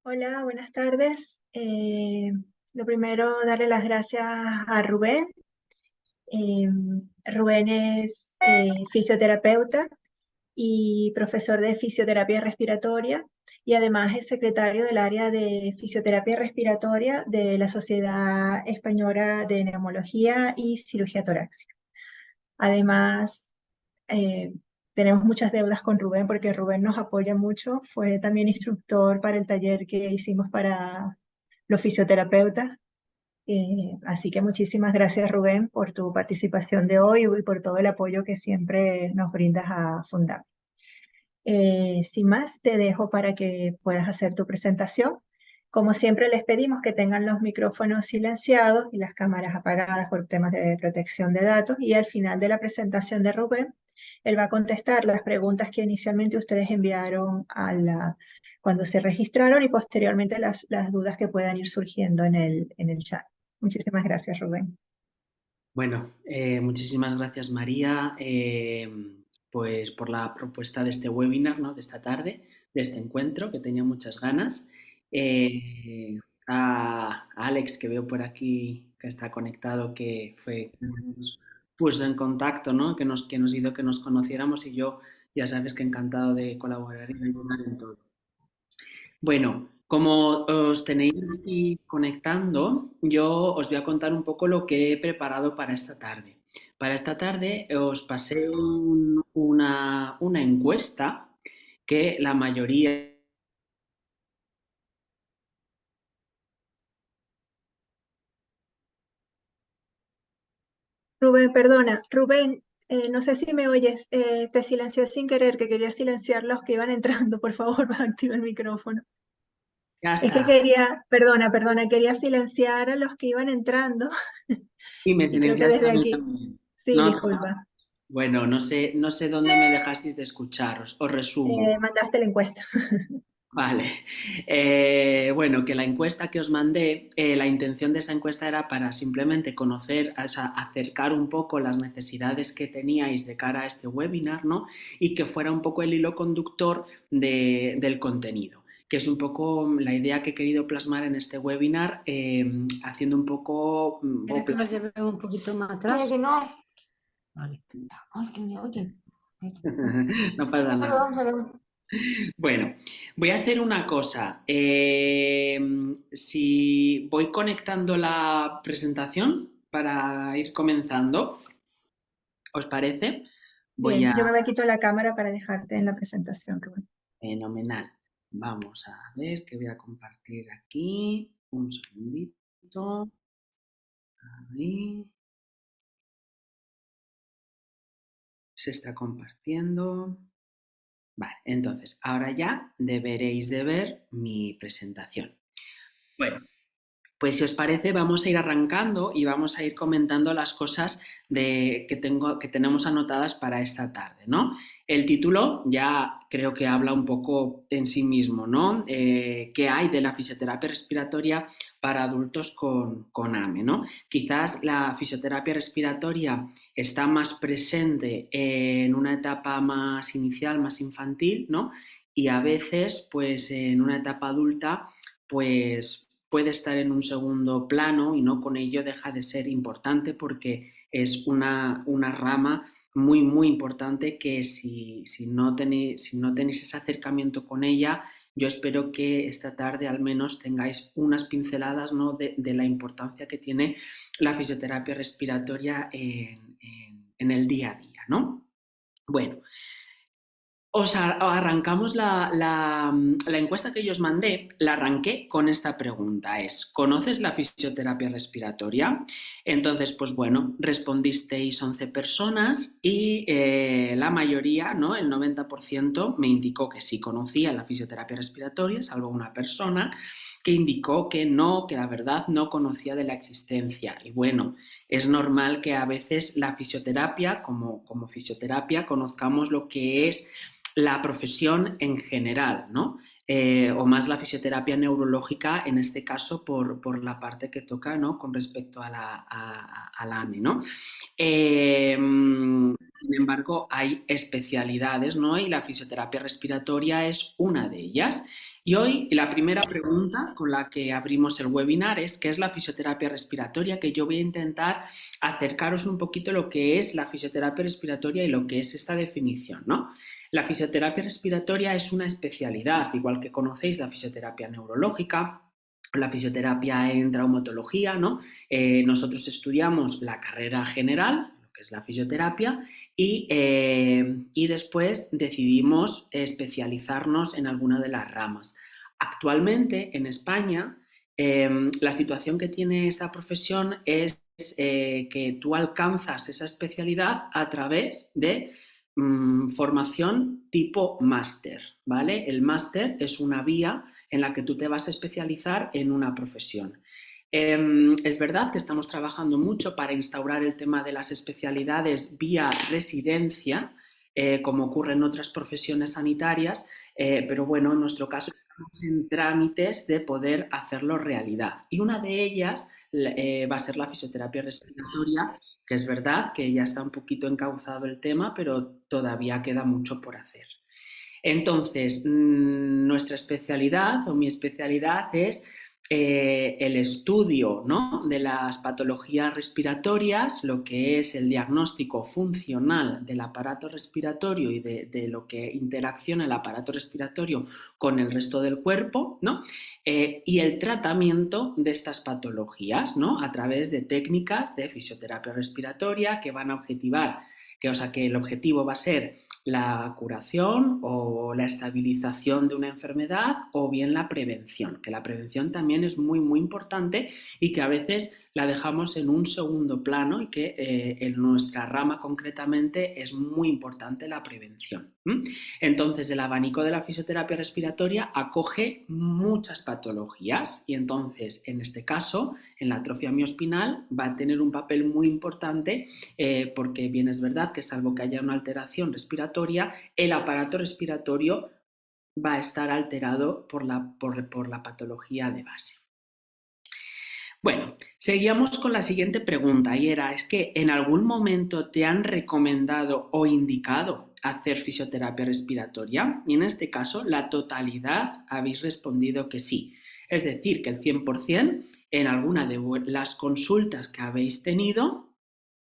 Hola, buenas tardes. Lo primero, darle las gracias a Rubén. Eh, Rubén es fisioterapeuta y profesor de fisioterapia respiratoria y además es secretario del área de fisioterapia respiratoria de la Sociedad Española de Neumología y Cirugía Torácica. Además, eh, tenemos muchas deudas con Rubén porque Rubén nos apoya mucho. Fue también instructor para el taller que hicimos para los fisioterapeutas. Así que muchísimas gracias, Rubén, por tu participación de hoy y por todo el apoyo que siempre nos brindas a Fundar. Sin más, te dejo para que puedas hacer tu presentación. Como siempre, les pedimos que tengan los micrófonos silenciados y las cámaras apagadas por temas de protección de datos. Y al final de la presentación de Rubén, él va a contestar las preguntas que inicialmente ustedes enviaron cuando se registraron y posteriormente las dudas que puedan ir surgiendo en el chat. Muchísimas gracias, Rubén. Bueno, muchísimas gracias María, pues por la propuesta de este webinar, ¿no? De esta tarde, de este encuentro, que tenía muchas ganas. Eh, a Alex, que veo por aquí que está conectado, que fue que nos puso en contacto, ¿no? Que nos hizo que nos conociéramos, y yo ya sabes que encantado de colaborar y de ayudar en todo. Bueno, como os tenéis que ir conectando, yo os voy a contar un poco lo que he preparado para esta tarde. Para esta tarde os pasé una encuesta que la mayoría... Rubén, perdona. Rubén, no sé si me oyes. Te silencié sin querer, que quería silenciar los que iban entrando. Por favor, activa el micrófono. Ya Es que está. perdona, quería silenciar a los que iban entrando Y me y creo que silenciaste desde a mí aquí. también. Sí, No, disculpa. bueno, no sé dónde me dejasteis de escuchar, os resumo. Mandaste la encuesta. Vale. Bueno, que la encuesta que os mandé, la intención de esa encuesta era para simplemente conocer, o sea, acercar un poco las necesidades que teníais de cara a este webinar, ¿no? Y que fuera un poco el hilo conductor del contenido, que es un poco la idea que he querido plasmar en este webinar, haciendo un poco... ¿Quieres que los lleve un poquito más atrás? Que no. Vale. Ay, que me oyen. No pasa nada. Perdón, perdón. Bueno, voy a hacer una cosa. Si voy conectando la presentación para ir comenzando, ¿os parece? Voy Bien, a... yo me quito la cámara para dejarte en la presentación, Rubén. Fenomenal. Vamos a ver que voy a compartir aquí. Un segundito. Ahí. Se está compartiendo. Vale, entonces, ahora ya deberéis de ver mi presentación. Bueno, pues si os parece, vamos a ir arrancando y vamos a ir comentando las cosas que tenemos anotadas para esta tarde, ¿no? El título ya creo que habla un poco en sí mismo, ¿no? ¿Qué hay de la fisioterapia respiratoria para adultos con AME, ¿no? Quizás la fisioterapia respiratoria está más presente en una etapa más inicial, más infantil, ¿no? Y a veces, pues en una etapa adulta, pues puede estar en un segundo plano, y no con ello deja de ser importante, porque es una rama muy, muy importante que si no tenéis ese acercamiento con ella, yo espero que esta tarde al menos tengáis unas pinceladas, ¿no? de la importancia que tiene la fisioterapia respiratoria en el día a día, ¿no? Bueno, arrancamos la encuesta que yo os mandé, la arranqué con esta pregunta, ¿conoces la fisioterapia respiratoria? Entonces, pues bueno, respondisteis 11 personas y la mayoría, ¿no? El 90% me indicó que sí conocía la fisioterapia respiratoria, salvo una persona que indicó que no, que la verdad no conocía de la existencia. Y bueno, es normal que a veces la fisioterapia, como fisioterapia, conozcamos lo que es la profesión en general, ¿no? O más la fisioterapia neurológica, en este caso por la parte que toca, ¿no? Con respecto a la AME, ¿no? Sin embargo, hay especialidades, ¿no? Y la fisioterapia respiratoria es una de ellas. Y hoy la primera pregunta con la que abrimos el webinar es ¿qué es la fisioterapia respiratoria? Que yo voy a intentar acercaros un poquito lo que es la fisioterapia respiratoria y lo que es esta definición, ¿no? La fisioterapia respiratoria es una especialidad, igual que conocéis la fisioterapia neurológica, la fisioterapia en traumatología, ¿no? Nosotros estudiamos la carrera general, lo que es la fisioterapia, y después decidimos especializarnos en alguna de las ramas. Actualmente en España la situación que tiene esta profesión es que tú alcanzas esa especialidad a través de formación tipo máster, ¿vale? El máster es una vía en la que tú te vas a especializar en una profesión. Es verdad que estamos trabajando mucho para instaurar el tema de las especialidades vía residencia, como ocurre en otras profesiones sanitarias, pero bueno, en nuestro caso estamos en trámites de poder hacerlo realidad. Y una de ellas va a ser la fisioterapia respiratoria, que es verdad que ya está un poquito encauzado el tema, pero todavía queda mucho por hacer. Entonces, nuestra especialidad o mi especialidad es el estudio, ¿no?, de las patologías respiratorias, lo que es el diagnóstico funcional del aparato respiratorio y de lo que interacciona el aparato respiratorio con el resto del cuerpo, ¿no? Y el tratamiento de estas patologías, ¿no?, a través de técnicas de fisioterapia respiratoria que van a objetivar, que el objetivo va a ser la curación o la estabilización de una enfermedad o bien la prevención, que la prevención también es muy, muy importante y que a veces la dejamos en un segundo plano y que en nuestra rama concretamente es muy importante la prevención. Entonces, el abanico de la fisioterapia respiratoria acoge muchas patologías y entonces, en este caso, en la atrofia mioespinal va a tener un papel muy importante porque bien es verdad que salvo que haya una alteración respiratoria, el aparato respiratorio va a estar alterado por la patología de base. Bueno, seguíamos con la siguiente pregunta y era, ¿es que en algún momento te han recomendado o indicado hacer fisioterapia respiratoria? Y en este caso, la totalidad habéis respondido que sí. Es decir, que el 100% en alguna de las consultas que habéis tenido,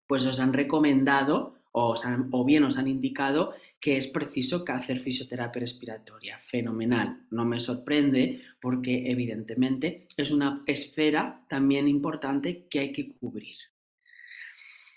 pues os han recomendado o bien os han indicado que es preciso hacer fisioterapia respiratoria. Fenomenal, no me sorprende porque evidentemente es una esfera también importante que hay que cubrir.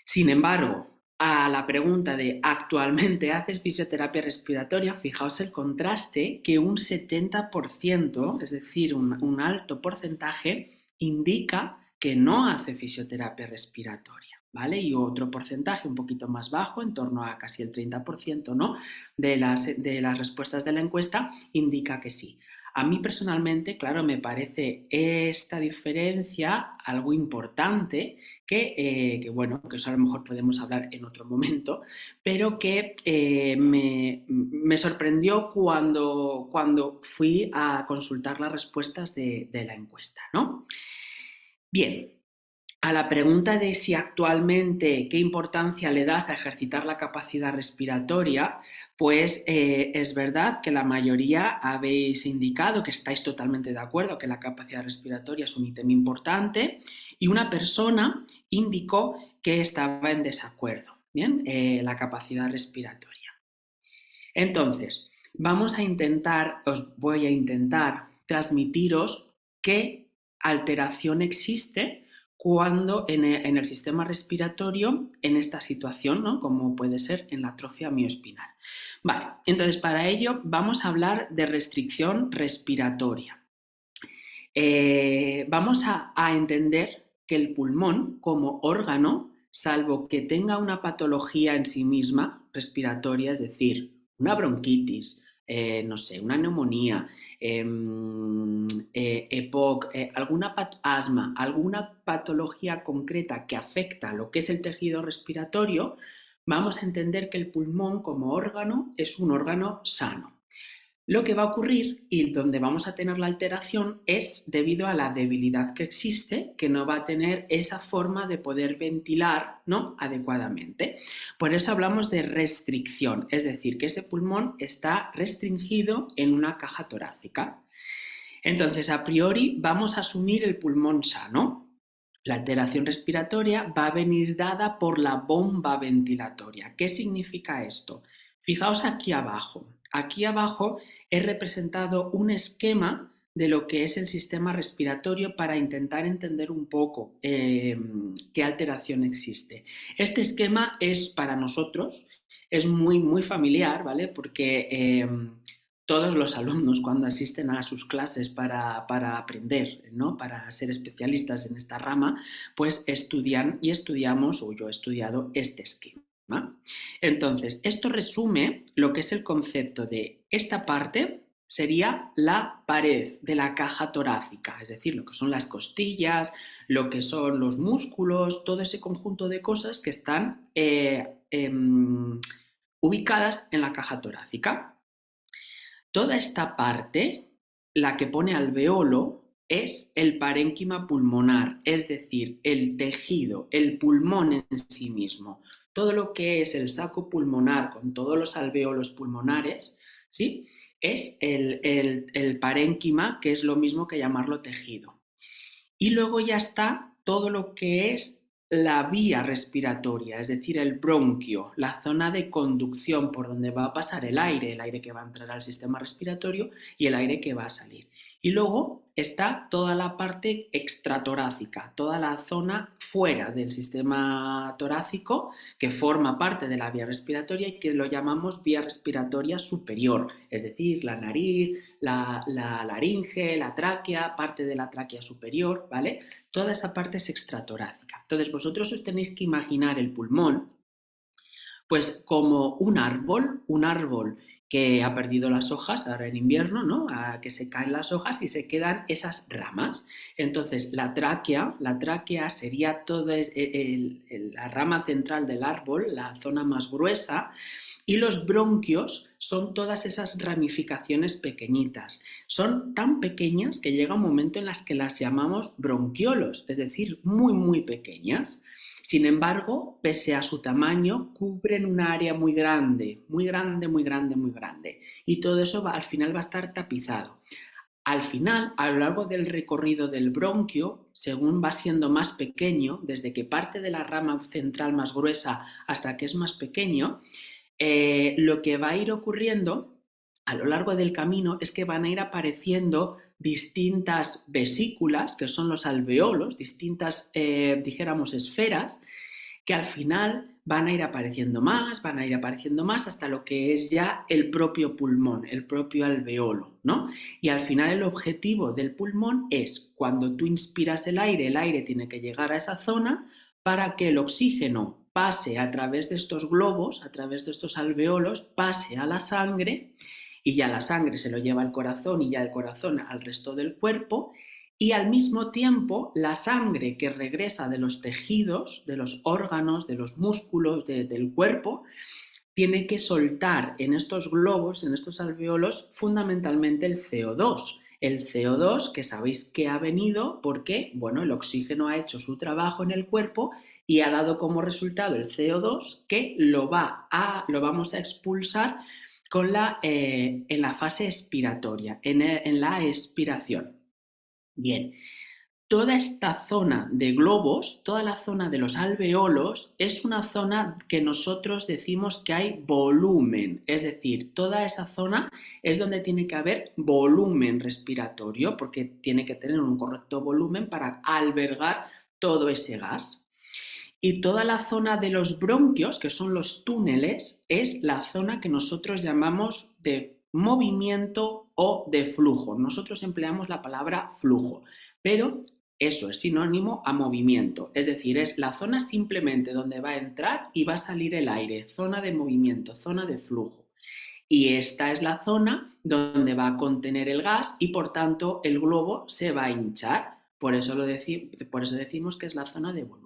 Sin embargo, a la pregunta de ¿actualmente haces fisioterapia respiratoria? Fijaos el contraste que un 70%, es decir, un alto porcentaje, indica que no hace fisioterapia respiratoria, ¿vale? Y otro porcentaje un poquito más bajo, en torno a casi el 30%, ¿no?, de las respuestas de la encuesta, indica que sí. A mí personalmente, claro, me parece esta diferencia algo importante que bueno, que eso a lo mejor podemos hablar en otro momento, pero que me sorprendió cuando fui a consultar las respuestas de la encuesta, ¿no? Bien, a la pregunta de si actualmente qué importancia le das a ejercitar la capacidad respiratoria, pues es verdad que la mayoría habéis indicado que estáis totalmente de acuerdo que la capacidad respiratoria es un ítem importante y una persona indicó que estaba en desacuerdo, ¿bien? La capacidad respiratoria. Entonces, os voy a intentar transmitiros qué alteración existe cuando en el sistema respiratorio en esta situación, ¿no?, como puede ser en la atrofia mioespinal. Vale, entonces para ello vamos a hablar de restricción respiratoria. Vamos a entender que el pulmón como órgano, salvo que tenga una patología en sí misma respiratoria, es decir, una bronquitis, no sé, una neumonía, EPOC, asma, alguna patología concreta que afecta a lo que es el tejido respiratorio, vamos a entender que el pulmón como órgano es un órgano sano. Lo que va a ocurrir y donde vamos a tener la alteración es debido a la debilidad que existe, que no va a tener esa forma de poder ventilar, ¿no?, adecuadamente. Por eso hablamos de restricción, es decir, que ese pulmón está restringido en una caja torácica. Entonces, a priori, vamos a asumir el pulmón sano. La alteración respiratoria va a venir dada por la bomba ventilatoria. ¿Qué significa esto? Fijaos aquí abajo. Aquí abajo he representado un esquema de lo que es el sistema respiratorio para intentar entender un poco qué alteración existe. Este esquema es para nosotros, es muy familiar, ¿vale? Porque todos los alumnos cuando asisten a sus clases para aprender, ¿no?, para ser especialistas en esta rama, pues estudian y estudiamos, o yo he estudiado este esquema. Entonces, esto resume lo que es el concepto de esta parte. Sería la pared de la caja torácica, es decir, lo que son las costillas, lo que son los músculos, todo ese conjunto de cosas que están ubicadas en la caja torácica. Toda esta parte, la que pone alveolo, es el parénquima pulmonar, es decir, el tejido, el pulmón en sí mismo. Todo lo que es el saco pulmonar con todos los alveolos pulmonares, ¿sí?, es el parénquima, que es lo mismo que llamarlo tejido. Y luego ya está todo lo que es la vía respiratoria, es decir, el bronquio, la zona de conducción por donde va a pasar el aire que va a entrar al sistema respiratorio y el aire que va a salir. Y luego está toda la parte extratorácica, toda la zona fuera del sistema torácico que forma parte de la vía respiratoria y que lo llamamos vía respiratoria superior, es decir, la nariz, la laringe, la tráquea, parte de la tráquea superior, ¿vale? Toda esa parte es extratorácica. Entonces vosotros os tenéis que imaginar el pulmón pues como un árbol que ha perdido las hojas ahora en invierno, ¿no?, que se caen las hojas y se quedan esas ramas. Entonces la tráquea sería toda la rama central del árbol, la zona más gruesa, y los bronquios son todas esas ramificaciones pequeñitas. Son tan pequeñas que llega un momento en las que las llamamos bronquiolos, es decir, muy pequeñas. Sin embargo, pese a su tamaño, cubren un área muy grande. Y todo eso al final va a estar tapizado. Al final, a lo largo del recorrido del bronquio, según va siendo más pequeño, desde que parte de la rama central más gruesa hasta que es más pequeño, lo que va a ir ocurriendo a lo largo del camino es que van a ir apareciendo distintas vesículas, que son los alveolos, distintas, dijéramos, esferas, que al final van a ir apareciendo más, hasta lo que es ya el propio pulmón, el propio alveolo, ¿no? Y al final el objetivo del pulmón es, cuando tú inspiras el aire tiene que llegar a esa zona para que el oxígeno pase a través de estos globos, a través de estos alveolos, pase a la sangre, y ya la sangre se lo lleva al corazón y ya el corazón al resto del cuerpo, y al mismo tiempo la sangre que regresa de los tejidos, de los órganos, de los músculos del cuerpo, tiene que soltar en estos globos, en estos alveolos, fundamentalmente el CO2. El CO2, que sabéis que ha venido porque, bueno, el oxígeno ha hecho su trabajo en el cuerpo y ha dado como resultado el CO2 que lo vamos a expulsar en la fase expiratoria, en la expiración. Bien, toda esta zona de globos, toda la zona de los alveolos, es una zona que nosotros decimos que hay volumen, es decir, toda esa zona es donde tiene que haber volumen respiratorio, porque tiene que tener un correcto volumen para albergar todo ese gas. Y toda la zona de los bronquios, que son los túneles, es la zona que nosotros llamamos de movimiento o de flujo. Nosotros empleamos la palabra flujo, pero eso es sinónimo a movimiento, es decir, es la zona simplemente donde va a entrar y va a salir el aire, zona de movimiento, zona de flujo. Y esta es la zona donde va a contener el gas y por tanto el globo se va a hinchar. Por eso decimos que es la zona de volumen.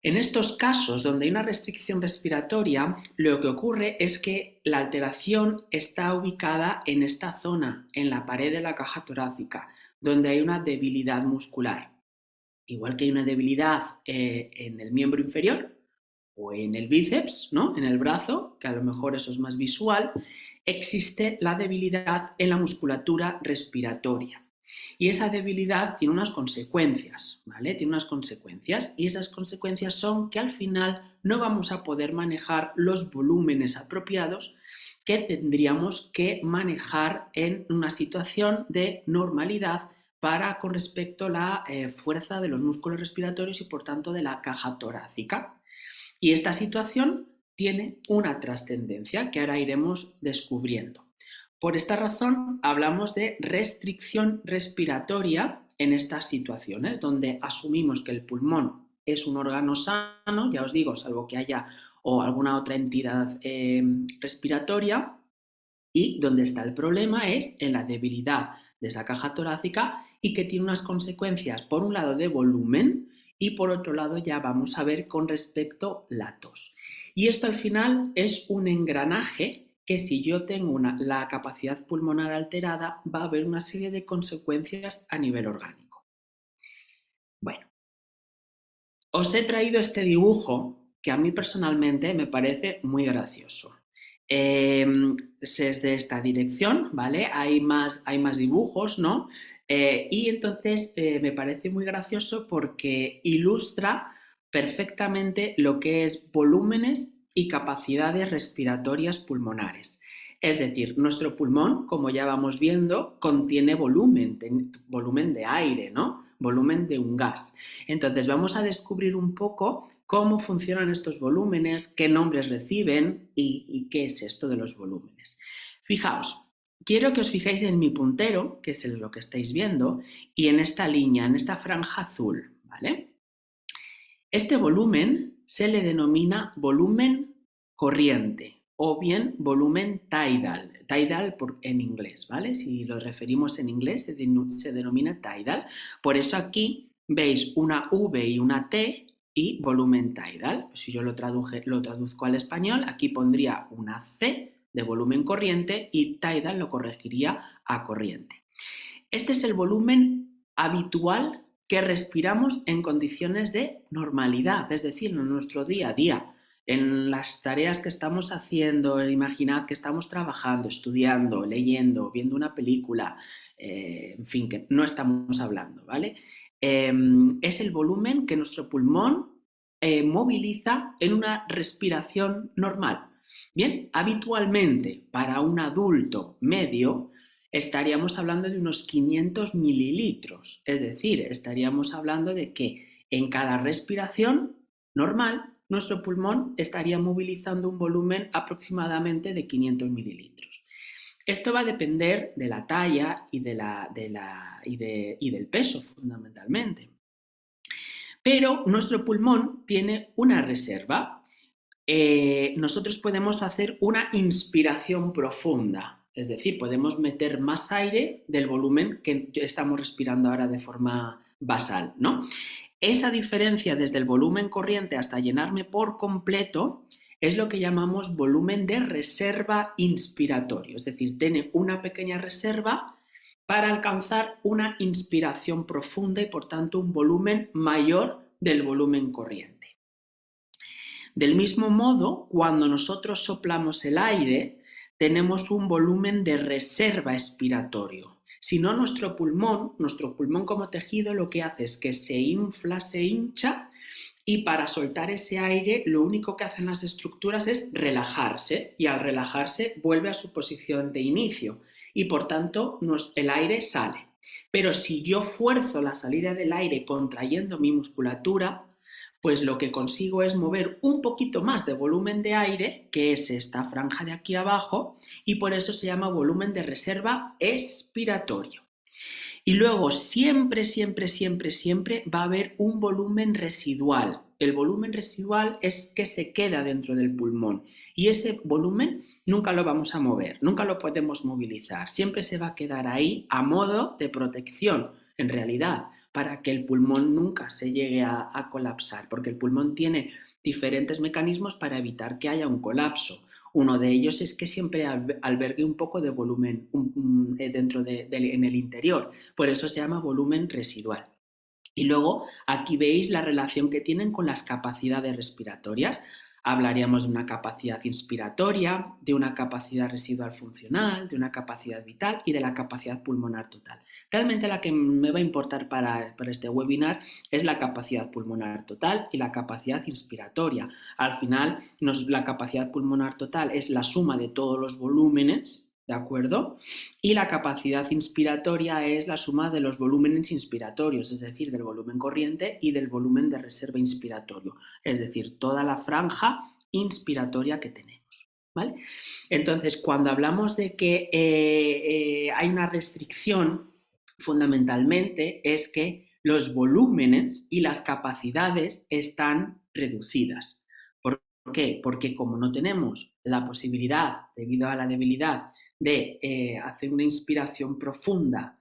En estos casos donde hay una restricción respiratoria, lo que ocurre es que la alteración está ubicada en esta zona, en la pared de la caja torácica, donde hay una debilidad muscular. Igual que hay una debilidad en el miembro inferior o en el bíceps, ¿no? En el brazo, que a lo mejor eso es más visual, existe la debilidad en la musculatura respiratoria. Y esa debilidad tiene unas consecuencias, ¿vale? Tiene unas consecuencias y esas consecuencias son que al final no vamos a poder manejar los volúmenes apropiados que tendríamos que manejar en una situación de normalidad con respecto a la fuerza de los músculos respiratorios y por tanto de la caja torácica. Y esta situación tiene una trascendencia que ahora iremos descubriendo. Por esta razón hablamos de restricción respiratoria en estas situaciones, donde asumimos que el pulmón es un órgano sano, ya os digo, salvo que haya o alguna otra entidad respiratoria, y donde está el problema es en la debilidad de esa caja torácica y que tiene unas consecuencias, por un lado, de volumen y por otro lado ya vamos a ver con respecto a la tos. Y esto al final es un engranaje que si yo tengo la capacidad pulmonar alterada va a haber una serie de consecuencias a nivel orgánico. Bueno, os he traído este dibujo que a mí personalmente me parece muy gracioso. Es de esta dirección, ¿vale? Hay más dibujos, ¿no? Y entonces me parece muy gracioso porque ilustra perfectamente lo que es volúmenes y capacidades respiratorias pulmonares. Es decir, nuestro pulmón, como ya vamos viendo, contiene volumen de aire, ¿no? Volumen de un gas. Entonces vamos a descubrir un poco cómo funcionan estos volúmenes, qué nombres reciben y qué es esto de los volúmenes. Fijaos, quiero que os fijéis en mi puntero, que es lo que estáis viendo, y en esta línea, en esta franja azul, ¿vale? Este volumen se le denomina volumen corriente o bien volumen tidal, en inglés, ¿vale? Si lo referimos en inglés se denomina tidal. Por eso aquí veis una V y una T y volumen tidal. Si yo lo traduzco al español, aquí pondría una C de volumen corriente y tidal lo corregiría a corriente. Este es el volumen habitual que respiramos en condiciones de normalidad, es decir, en nuestro día a día, en las tareas que estamos haciendo. Imaginad que estamos trabajando, estudiando, leyendo, viendo una película, en fin, que no estamos hablando, ¿vale? Es el volumen que nuestro pulmón moviliza en una respiración normal. Bien, habitualmente para un adulto medio estaríamos hablando de unos 500 mililitros, es decir, estaríamos hablando de que en cada respiración normal nuestro pulmón estaría movilizando un volumen aproximadamente de 500 mililitros. Esto va a depender de la talla y del peso fundamentalmente. Pero nuestro pulmón tiene una reserva. Nosotros podemos hacer una inspiración profunda, es decir, podemos meter más aire del volumen que estamos respirando ahora de forma basal, ¿no? Esa diferencia desde el volumen corriente hasta llenarme por completo es lo que llamamos volumen de reserva inspiratorio, es decir, tiene una pequeña reserva para alcanzar una inspiración profunda y por tanto un volumen mayor del volumen corriente. Del mismo modo, cuando nosotros soplamos el aire, tenemos un volumen de reserva expiratorio. Si no, nuestro pulmón como tejido lo que hace es que se infla, se hincha, y para soltar ese aire lo único que hacen las estructuras es relajarse, y al relajarse vuelve a su posición de inicio y por tanto el aire sale. Pero si yo fuerzo la salida del aire contrayendo mi musculatura, pues lo que consigo es mover un poquito más de volumen de aire, que es esta franja de aquí abajo, y por eso se llama volumen de reserva expiratorio. Y luego siempre va a haber un volumen residual. El volumen residual es que se queda dentro del pulmón y ese volumen nunca lo vamos a mover, nunca lo podemos movilizar. Siempre se va a quedar ahí a modo de protección, en realidad, para que el pulmón nunca se llegue a colapsar, porque el pulmón tiene diferentes mecanismos para evitar que haya un colapso. Uno de ellos es que siempre albergue un poco de volumen en el interior, por eso se llama volumen residual. Y luego aquí veis la relación que tienen con las capacidades respiratorias. Hablaríamos de una capacidad inspiratoria, de una capacidad residual funcional, de una capacidad vital y de la capacidad pulmonar total. Realmente la que me va a importar para este webinar es la capacidad pulmonar total y la capacidad inspiratoria. Al final, la capacidad pulmonar total es la suma de todos los volúmenes, ¿de acuerdo? Y la capacidad inspiratoria es la suma de los volúmenes inspiratorios, es decir, del volumen corriente y del volumen de reserva inspiratorio, es decir, toda la franja inspiratoria que tenemos, ¿vale? Entonces, cuando hablamos de que hay una restricción, fundamentalmente es que los volúmenes y las capacidades están reducidas. ¿Por qué? Porque como no tenemos la posibilidad, debido a la debilidad, de hacer una inspiración profunda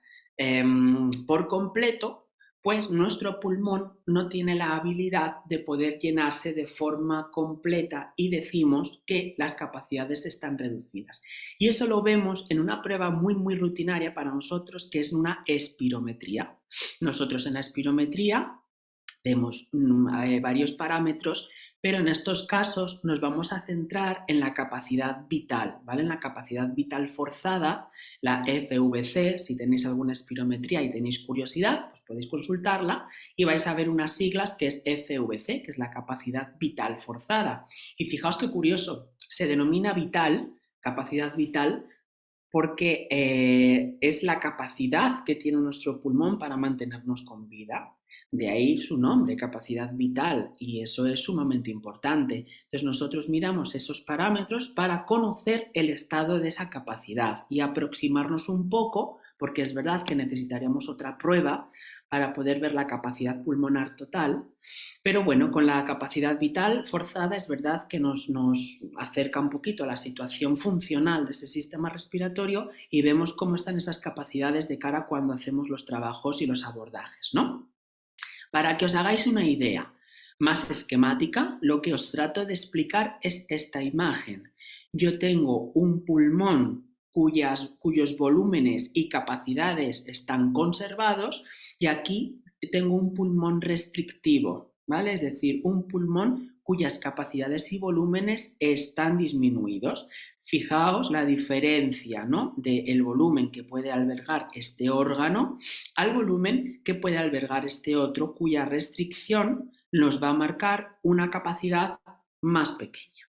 por completo, pues nuestro pulmón no tiene la habilidad de poder llenarse de forma completa y decimos que las capacidades están reducidas. Y eso lo vemos en una prueba muy rutinaria para nosotros, que es una espirometría. Nosotros en la espirometría vemos varios parámetros, pero en estos casos nos vamos a centrar en la capacidad vital, ¿vale? En la capacidad vital forzada, la FVC. Si tenéis alguna espirometría y tenéis curiosidad, pues podéis consultarla y vais a ver unas siglas que es FVC, que es la capacidad vital forzada. Y fijaos qué curioso, se denomina vital, capacidad vital, porque es la capacidad que tiene nuestro pulmón para mantenernos con vida. De ahí su nombre, capacidad vital, y eso es sumamente importante. Entonces nosotros miramos esos parámetros para conocer el estado de esa capacidad y aproximarnos un poco, porque es verdad que necesitaríamos otra prueba para poder ver la capacidad pulmonar total, pero bueno, con la capacidad vital forzada es verdad que nos acerca un poquito a la situación funcional de ese sistema respiratorio y vemos cómo están esas capacidades de cara cuando hacemos los trabajos y los abordajes, ¿no? Para que os hagáis una idea más esquemática, lo que os trato de explicar es esta imagen. Yo tengo un pulmón cuyos volúmenes y capacidades están conservados y aquí tengo un pulmón restrictivo, ¿vale? Es decir, un pulmón cuyas capacidades y volúmenes están disminuidos. Fijaos la diferencia, ¿no?, del volumen que puede albergar este órgano al volumen que puede albergar este otro, cuya restricción nos va a marcar una capacidad más pequeña.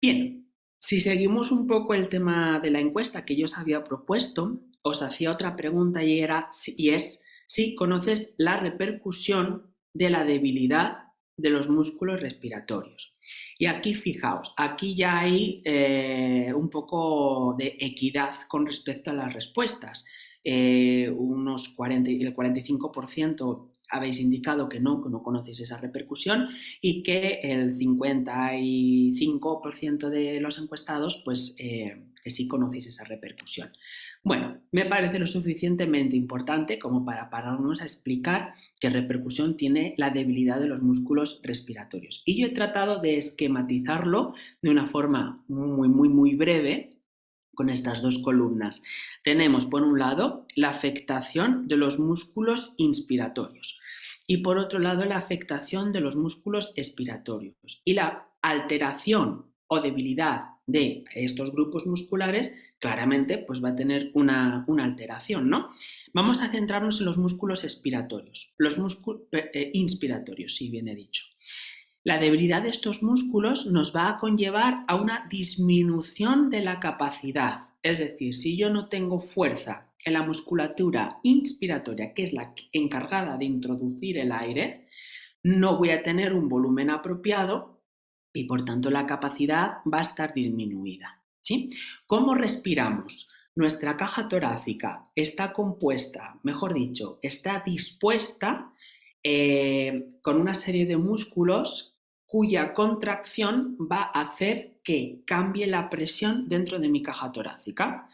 Bien, si seguimos un poco el tema de la encuesta que yo os había propuesto, os hacía otra pregunta y es si conoces la repercusión de la debilidad de los músculos respiratorios. Y aquí fijaos, aquí ya hay un poco de equidad con respecto a las respuestas. El 45% habéis indicado que no conocéis esa repercusión y que el 55% de los encuestados pues que sí conocéis esa repercusión. Bueno, me parece lo suficientemente importante como para pararnos a explicar qué repercusión tiene la debilidad de los músculos respiratorios. Y yo he tratado de esquematizarlo de una forma muy breve con estas dos columnas. Tenemos, por un lado, la afectación de los músculos inspiratorios y, por otro lado, la afectación de los músculos expiratorios. Y la alteración o debilidad de estos grupos musculares claramente pues va a tener una alteración, ¿no? Vamos a centrarnos en los músculos expiratorios, los músculos inspiratorios, sí, bien he dicho. La debilidad de estos músculos nos va a conllevar a una disminución de la capacidad. Es decir, si yo no tengo fuerza en la musculatura inspiratoria, que es la encargada de introducir el aire, no voy a tener un volumen apropiado y por tanto la capacidad va a estar disminuida, ¿sí? ¿Cómo respiramos? Nuestra caja torácica está compuesta, mejor dicho, está dispuesta con una serie de músculos cuya contracción va a hacer que cambie la presión dentro de mi caja torácica.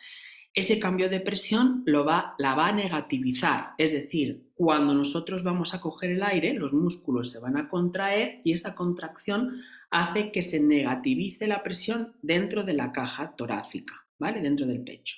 ese cambio de presión la va a negativizar. Es decir, cuando nosotros vamos a coger el aire, los músculos se van a contraer y esa contracción hace que se negativice la presión dentro de la caja torácica, ¿vale? Dentro del pecho.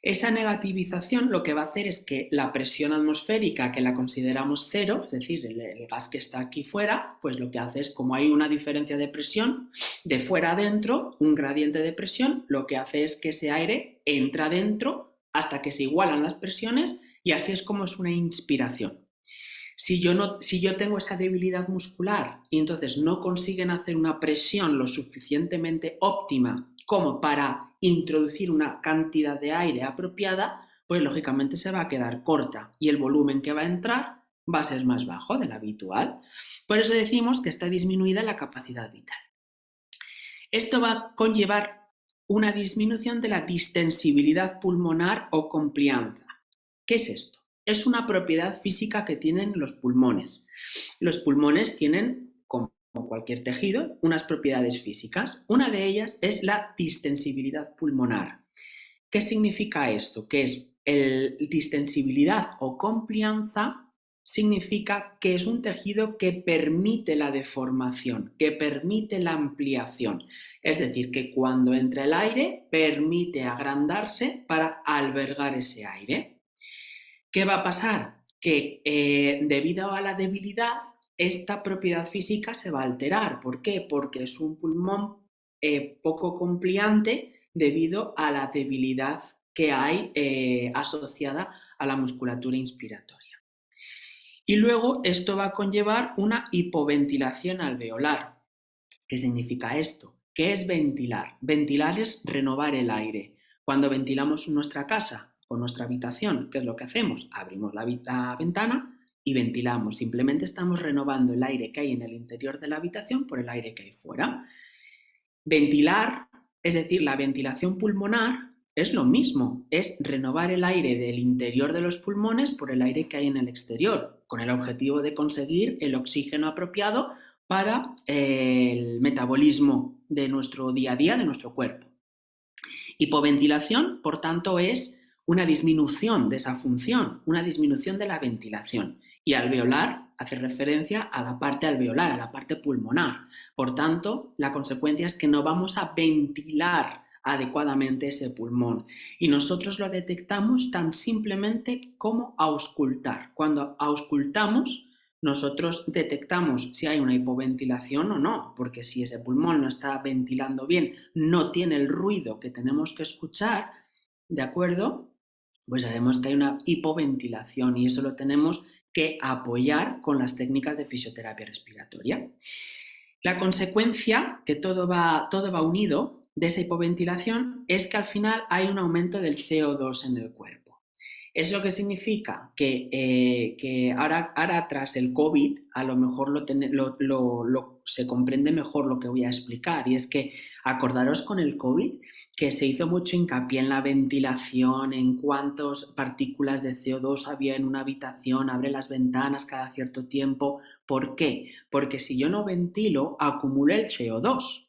Esa negativización lo que va a hacer es que la presión atmosférica, que la consideramos cero, es decir, el gas que está aquí fuera, pues lo que hace es, como hay una diferencia de presión de fuera a dentro, un gradiente de presión, lo que hace es que ese aire entra dentro hasta que se igualan las presiones y así es como es una inspiración. Si yo tengo esa debilidad muscular y entonces no consiguen hacer una presión lo suficientemente óptima como para introducir una cantidad de aire apropiada, pues lógicamente se va a quedar corta y el volumen que va a entrar va a ser más bajo del habitual. Por eso decimos que está disminuida la capacidad vital. Esto va a conllevar una disminución de la distensibilidad pulmonar o complianza. ¿Qué es esto? Es una propiedad física que tienen los pulmones. Los pulmones tienen, como cualquier tejido, unas propiedades físicas. Una de ellas es la distensibilidad pulmonar. ¿Qué significa esto? Que es distensibilidad o complianza significa que es un tejido que permite la deformación, que permite la ampliación. Es decir, que cuando entra el aire permite agrandarse para albergar ese aire. ¿Qué va a pasar? Que debido a la debilidad, esta propiedad física se va a alterar. ¿Por qué? Porque es un pulmón poco compliante debido a la debilidad que hay asociada a la musculatura inspiratoria. Y luego esto va a conllevar una hipoventilación alveolar. ¿Qué significa esto? ¿Qué es ventilar? Ventilar es renovar el aire. Cuando ventilamos nuestra casa o nuestra habitación, ¿qué es lo que hacemos? Abrimos la ventana y ventilamos. Simplemente estamos renovando el aire que hay en el interior de la habitación por el aire que hay fuera. Ventilar, es decir, la ventilación pulmonar, es lo mismo, es renovar el aire del interior de los pulmones por el aire que hay en el exterior, con el objetivo de conseguir el oxígeno apropiado para el metabolismo de nuestro día a día, de nuestro cuerpo. Hipoventilación, por tanto, es una disminución de esa función, una disminución de la ventilación. Y alveolar hace referencia a la parte alveolar, a la parte pulmonar. Por tanto, la consecuencia es que no vamos a ventilar adecuadamente ese pulmón. Y nosotros lo detectamos tan simplemente como auscultar. Cuando auscultamos, nosotros detectamos si hay una hipoventilación o no, porque si ese pulmón no está ventilando bien, no tiene el ruido que tenemos que escuchar, ¿de acuerdo? Pues sabemos que hay una hipoventilación y eso lo tenemos que apoyar con las técnicas de fisioterapia respiratoria. La consecuencia, que todo va unido, de esa hipoventilación es que al final hay un aumento del CO2 en el cuerpo. ¿Eso qué significa? Que ahora tras el COVID a lo mejor se comprende mejor lo que voy a explicar, y es que acordaros con el COVID que se hizo mucho hincapié en la ventilación, en cuántas partículas de CO2 había en una habitación, abre las ventanas cada cierto tiempo. ¿Por qué? Porque si yo no ventilo, acumulo el CO2.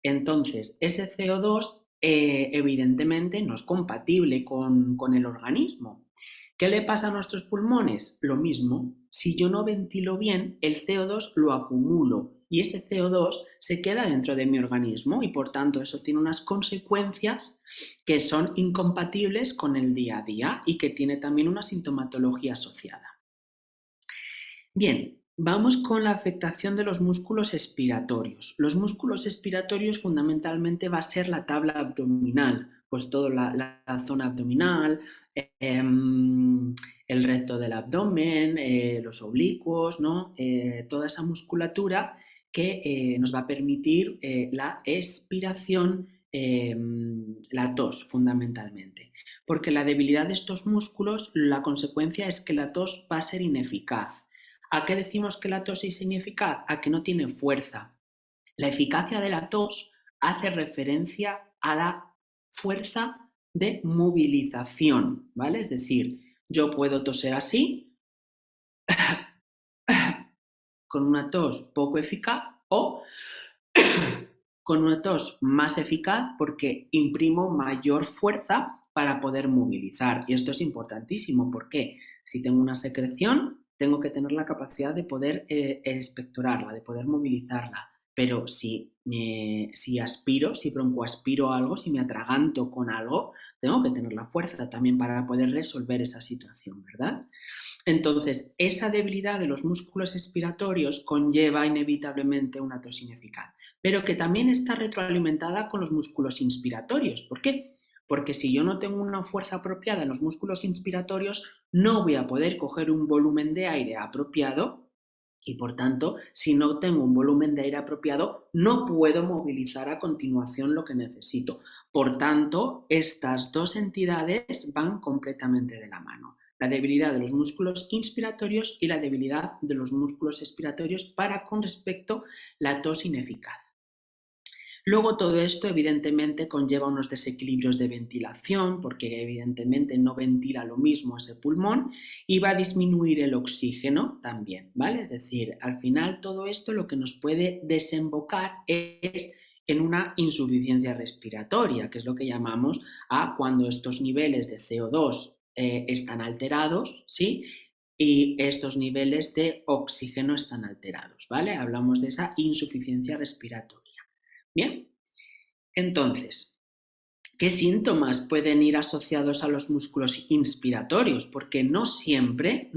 Entonces, ese CO2 evidentemente no es compatible con el organismo. ¿Qué le pasa a nuestros pulmones? Lo mismo. Si yo no ventilo bien, el CO2 lo acumulo y ese CO2 se queda dentro de mi organismo y por tanto eso tiene unas consecuencias que son incompatibles con el día a día y que tiene también una sintomatología asociada. Bien, vamos con la afectación de los músculos expiratorios. Los músculos expiratorios fundamentalmente va a ser la tabla abdominal, pues toda la zona abdominal, el recto del abdomen, los oblicuos, ¿no? Toda esa musculatura que nos va a permitir la expiración, la tos fundamentalmente. Porque la debilidad de estos músculos, la consecuencia es que la tos va a ser ineficaz. ¿A qué decimos que la tos es ineficaz? A que no tiene fuerza. La eficacia de la tos hace referencia a la fuerza de movilización, ¿vale? Es decir, yo puedo toser así, con una tos poco eficaz, o con una tos más eficaz porque imprimo mayor fuerza para poder movilizar. Y esto es importantísimo porque si tengo una secreción, tengo que tener la capacidad de poder expectorarla, de poder movilizarla. Pero si aspiro, si broncoaspiro algo, si me atraganto con algo, tengo que tener la fuerza también para poder resolver esa situación, ¿verdad? Entonces, esa debilidad de los músculos expiratorios conlleva inevitablemente una tos ineficaz, pero que también está retroalimentada con los músculos inspiratorios. ¿Por qué? Porque si yo no tengo una fuerza apropiada en los músculos inspiratorios, no voy a poder coger un volumen de aire apropiado y, por tanto, si no tengo un volumen de aire apropiado, no puedo movilizar a continuación lo que necesito. Por tanto, estas dos entidades van completamente de la mano. La debilidad de los músculos inspiratorios y la debilidad de los músculos expiratorios para con respecto a la tos ineficaz. Luego todo esto evidentemente conlleva unos desequilibrios de ventilación porque evidentemente no ventila lo mismo ese pulmón y va a disminuir el oxígeno también, ¿vale? Es decir, al final todo esto lo que nos puede desembocar es en una insuficiencia respiratoria, que es lo que llamamos a cuando estos niveles de CO2 están alterados, ¿sí? Y estos niveles de oxígeno están alterados, ¿vale? Hablamos de esa insuficiencia respiratoria. Bien, entonces, ¿qué síntomas pueden ir asociados a los músculos inspiratorios? Porque no siempre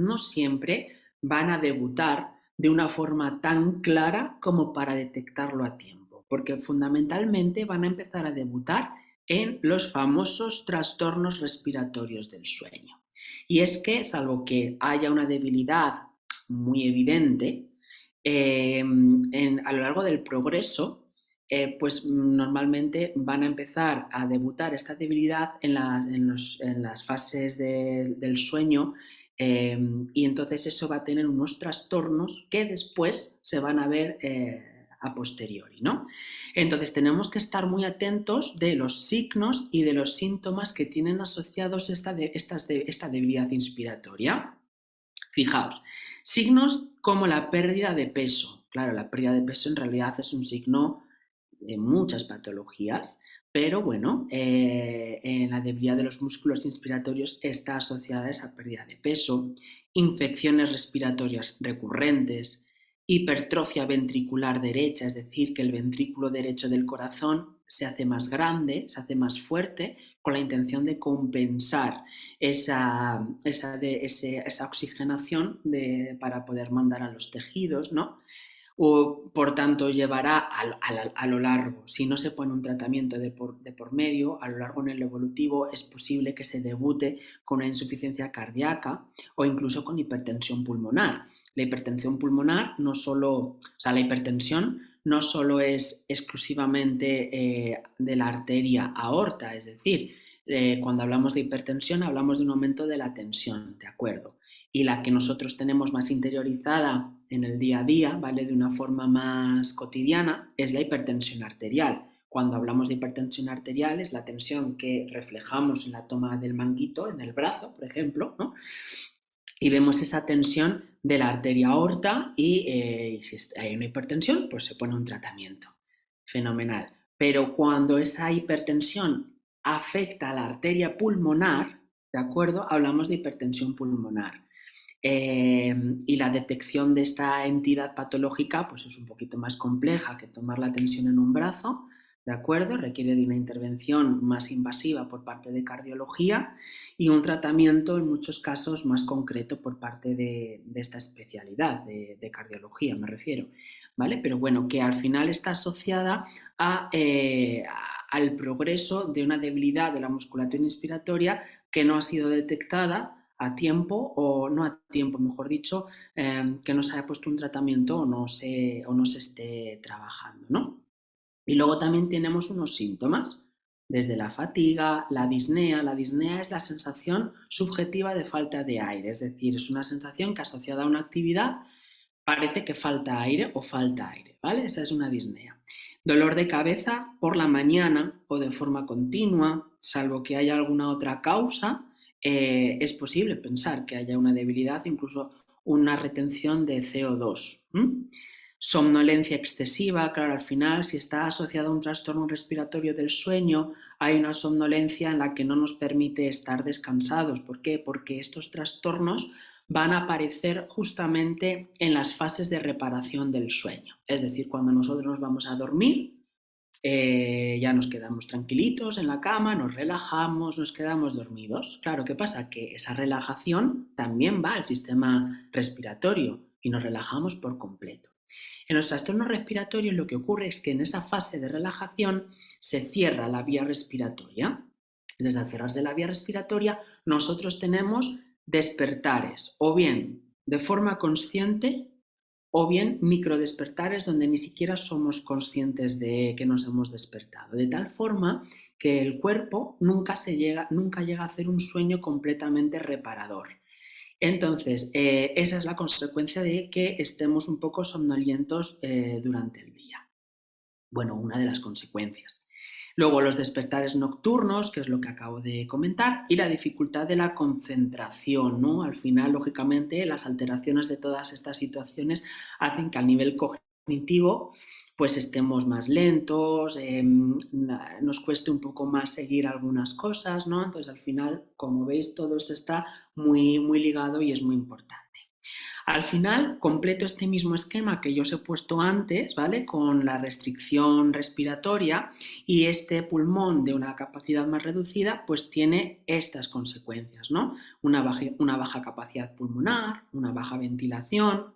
van a debutar de una forma tan clara como para detectarlo a tiempo, porque fundamentalmente van a empezar a debutar en los famosos trastornos respiratorios del sueño. Y es que, salvo que haya una debilidad muy evidente, a lo largo del progreso, pues normalmente van a empezar a debutar esta debilidad en las fases del sueño y entonces eso va a tener unos trastornos que después se van a ver a posteriori, ¿no? Entonces tenemos que estar muy atentos de los signos y de los síntomas que tienen asociados esta debilidad inspiratoria. Fijaos, signos como la pérdida de peso. Claro, la pérdida de peso en realidad es un signo de muchas patologías, pero bueno, en la debilidad de los músculos inspiratorios está asociada a esa pérdida de peso, infecciones respiratorias recurrentes, hipertrofia ventricular derecha, es decir, que el ventrículo derecho del corazón se hace más grande, se hace más fuerte, con la intención de compensar esa oxigenación para poder mandar a los tejidos, ¿no? O, por tanto, llevará a lo largo, si no se pone un tratamiento de por medio, a lo largo en el evolutivo es posible que se debute con una insuficiencia cardíaca o incluso con hipertensión pulmonar. La hipertensión pulmonar la hipertensión no solo es exclusivamente de la arteria aorta, es decir, cuando hablamos de hipertensión hablamos de un aumento de la tensión, ¿de acuerdo? Y la que nosotros tenemos más interiorizada en el día a día, ¿vale? De una forma más cotidiana, es la hipertensión arterial. Cuando hablamos de hipertensión arterial es la tensión que reflejamos en la toma del manguito, en el brazo, por ejemplo, ¿no? Y vemos esa tensión de la arteria aorta y si hay una hipertensión, pues se pone un tratamiento. Fenomenal. Pero cuando esa hipertensión afecta a la arteria pulmonar, ¿de acuerdo? Hablamos de hipertensión pulmonar. Y la detección de esta entidad patológica pues es un poquito más compleja que tomar la tensión en un brazo, ¿de acuerdo? Requiere de una intervención más invasiva por parte de cardiología y un tratamiento en muchos casos más concreto por parte de esta especialidad de cardiología, me refiero, ¿vale? Pero bueno, que al final está asociada al progreso de una debilidad de la musculatura inspiratoria que no ha sido detectada a tiempo o no a tiempo, mejor dicho, que no se haya puesto un tratamiento o no se esté trabajando, ¿no? Y luego también tenemos unos síntomas, desde la fatiga, la disnea. La disnea es la sensación subjetiva de falta de aire, es decir, es una sensación que asociada a una actividad parece que falta aire o falta aire, ¿vale? Esa es una disnea. Dolor de cabeza por la mañana o de forma continua, salvo que haya alguna otra causa, es posible pensar que haya una debilidad, incluso una retención de CO2. Somnolencia excesiva, claro, al final, si está asociado a un trastorno respiratorio del sueño, hay una somnolencia en la que no nos permite estar descansados. ¿Por qué? Porque estos trastornos van a aparecer justamente en las fases de reparación del sueño. Es decir, cuando nosotros nos vamos a dormir, ya nos quedamos tranquilitos en la cama, nos relajamos, nos quedamos dormidos. Claro, ¿qué pasa? Que esa relajación también va al sistema respiratorio y nos relajamos por completo. En los trastornos respiratorios lo que ocurre es que en esa fase de relajación se cierra la vía respiratoria. Desde al cerrarse la vía respiratoria, nosotros tenemos despertares, o bien de forma consciente, o bien microdespertares donde ni siquiera somos conscientes de que nos hemos despertado, de tal forma que el cuerpo nunca llega a hacer un sueño completamente reparador. Entonces, esa es la consecuencia de que estemos un poco somnolientos durante el día. Bueno, una de las consecuencias. Luego los despertares nocturnos, que es lo que acabo de comentar, y la dificultad de la concentración, ¿no? Al final, lógicamente, las alteraciones de todas estas situaciones hacen que a nivel cognitivo pues estemos más lentos, nos cueste un poco más seguir algunas cosas, ¿no? Entonces, al final, como veis, todo esto está muy, muy ligado y es muy importante. Al final, completo este mismo esquema que yo os he puesto antes, ¿vale? Con la restricción respiratoria y este pulmón de una capacidad más reducida, pues tiene estas consecuencias, ¿no? Una baja capacidad pulmonar, una baja ventilación,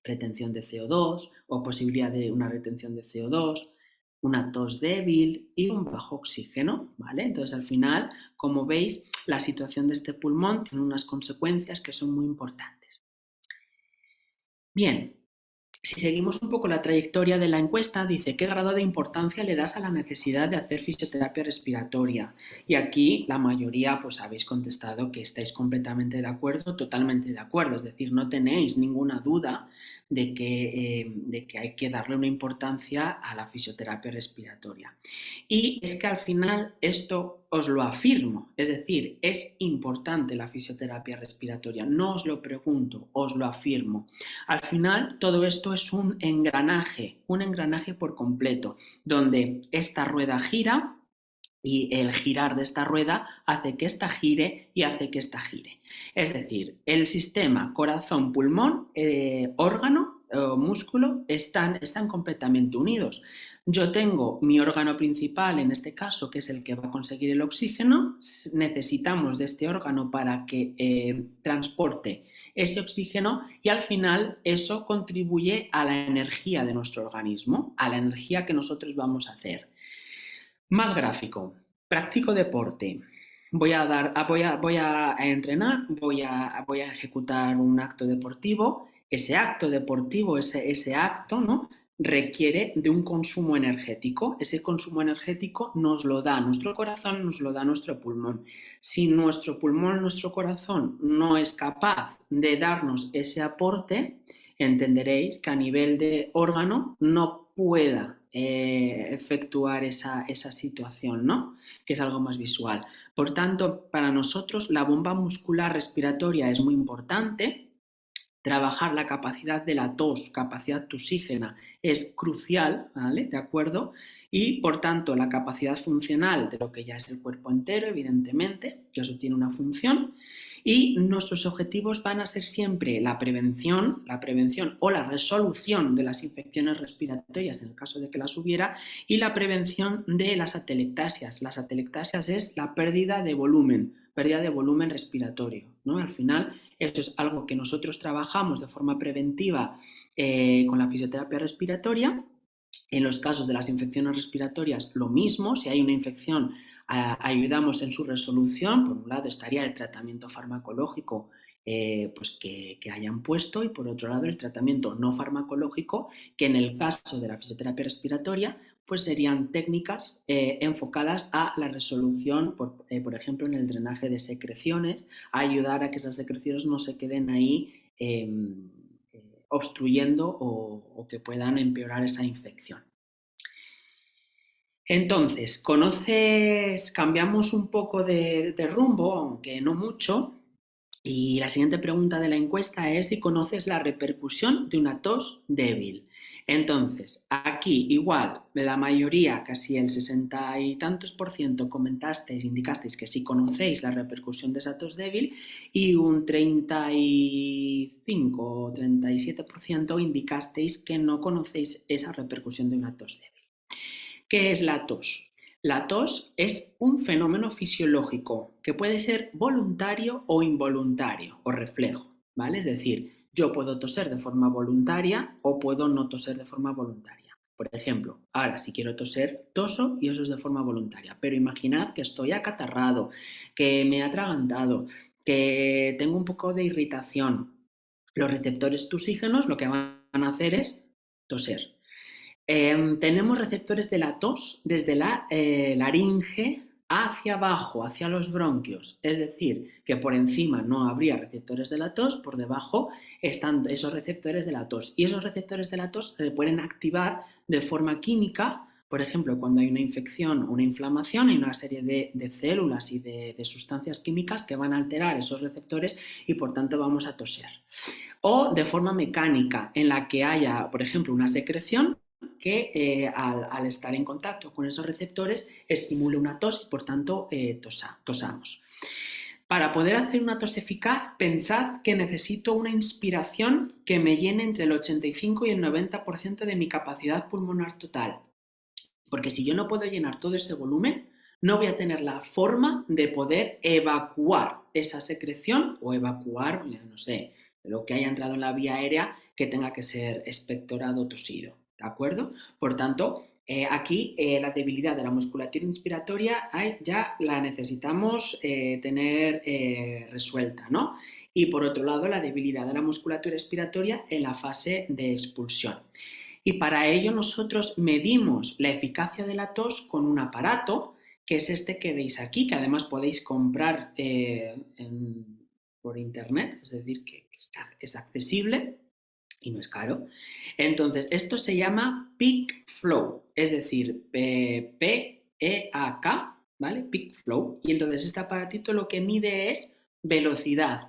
retención de CO2 o posibilidad de una retención de CO2, una tos débil y un bajo oxígeno, ¿vale? Entonces, al final, como veis, la situación de este pulmón tiene unas consecuencias que son muy importantes. Bien, si seguimos un poco la trayectoria de la encuesta, dice ¿qué grado de importancia le das a la necesidad de hacer fisioterapia respiratoria? Y aquí la mayoría pues habéis contestado que estáis completamente de acuerdo, totalmente de acuerdo, es decir, no tenéis ninguna duda de que hay que darle una importancia a la fisioterapia respiratoria. Y es que al final esto os lo afirmo, es decir, es importante la fisioterapia respiratoria, no os lo pregunto, os lo afirmo. Al final todo esto es un engranaje por completo, donde esta rueda gira y el girar de esta rueda hace que esta gire y hace que esta gire. Es decir, el sistema corazón, pulmón, órgano o músculo están completamente unidos. Yo tengo mi órgano principal, en este caso, que es el que va a conseguir el oxígeno. Necesitamos de este órgano para que transporte ese oxígeno y al final eso contribuye a la energía de nuestro organismo, a la energía que nosotros vamos a hacer. Más gráfico. Practico deporte. Voy a entrenar, voy a ejecutar un acto deportivo. Ese acto deportivo, ese acto, ¿no? Requiere de un consumo energético. Ese consumo energético nos lo da nuestro corazón, nos lo da nuestro pulmón. Si nuestro pulmón, nuestro corazón no es capaz de darnos ese aporte, entenderéis que a nivel de órgano no pueda efectuar esa situación, ¿no? Que es algo más visual. Por tanto, para nosotros la bomba muscular respiratoria es muy importante. Trabajar la capacidad de la tos, capacidad tusígena, es crucial, ¿vale? ¿De acuerdo? Y, por tanto, la capacidad funcional de lo que ya es el cuerpo entero, evidentemente, que eso tiene una función. Y nuestros objetivos van a ser siempre la prevención o la resolución de las infecciones respiratorias en el caso de que las hubiera y la prevención de las atelectasias. Las atelectasias es la pérdida de volumen respiratorio, ¿no? Al final, eso es algo que nosotros trabajamos de forma preventiva con la fisioterapia respiratoria. En los casos de las infecciones respiratorias, lo mismo. Si hay una infección, ayudamos en su resolución. Por un lado estaría el tratamiento farmacológico pues que hayan puesto y por otro lado el tratamiento no farmacológico, que en el caso de la fisioterapia respiratoria pues serían técnicas enfocadas a la resolución, por ejemplo, en el drenaje de secreciones, a ayudar a que esas secreciones no se queden ahí obstruyendo o que puedan empeorar esa infección. Entonces, cambiamos un poco de rumbo, aunque no mucho, y la siguiente pregunta de la encuesta es si conoces la repercusión de una tos débil. Entonces, aquí igual, la mayoría, casi el 60 y tantos por ciento indicasteis que sí conocéis la repercusión de esa tos débil y un 35 o 37% indicasteis que no conocéis esa repercusión de una tos débil. ¿Qué es la tos? La tos es un fenómeno fisiológico que puede ser voluntario o involuntario o reflejo, ¿vale? Es decir, yo puedo toser de forma voluntaria o puedo no toser de forma voluntaria. Por ejemplo, ahora si quiero toser, toso y eso es de forma voluntaria. Pero imaginad que estoy acatarrado, que me he atragantado, que tengo un poco de irritación. Los receptores tusígenos lo que van a hacer es toser. Tenemos receptores de la tos desde la laringe hacia abajo, hacia los bronquios. Es decir, que por encima no habría receptores de la tos, por debajo están esos receptores de la tos. Y esos receptores de la tos se pueden activar de forma química. Por ejemplo, cuando hay una infección o una inflamación, hay una serie de células y de sustancias químicas que van a alterar esos receptores y por tanto vamos a toser. O de forma mecánica, en la que haya, por ejemplo, una secreción que al estar en contacto con esos receptores estimule una tos y por tanto tosamos. Para poder hacer una tos eficaz, pensad que necesito una inspiración que me llene entre el 85 y el 90% de mi capacidad pulmonar total. Porque si yo no puedo llenar todo ese volumen, no voy a tener la forma de poder evacuar esa secreción o evacuar, no sé, lo que haya entrado en la vía aérea que tenga que ser expectorado o tosido. ¿De acuerdo? Por tanto, aquí la debilidad de la musculatura inspiratoria ya la necesitamos tener resuelta, ¿no? Y por otro lado, la debilidad de la musculatura expiratoria en la fase de expulsión. Y para ello nosotros medimos la eficacia de la tos con un aparato, que es este que veis aquí, que además podéis comprar por internet, es decir, que es accesible y no es caro. Entonces, esto se llama Peak Flow, es decir, P-E-A-K, ¿vale? Peak Flow. Y entonces este aparatito lo que mide es velocidad.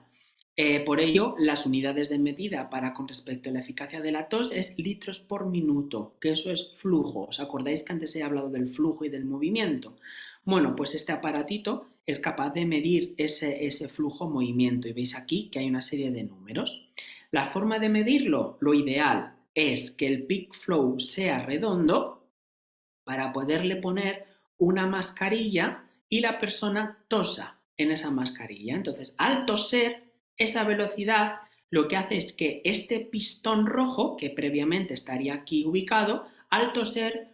Por ello, las unidades de medida con respecto a la eficacia de la tos es litros por minuto, que eso es flujo. ¿Os acordáis que antes he hablado del flujo y del movimiento? Bueno, pues este aparatito es capaz de medir ese flujo-movimiento y veis aquí que hay una serie de números. La forma de medirlo, lo ideal es que el peak flow sea redondo para poderle poner una mascarilla y la persona tosa en esa mascarilla. Entonces, al toser, esa velocidad lo que hace es que este pistón rojo, que previamente estaría aquí ubicado, al toser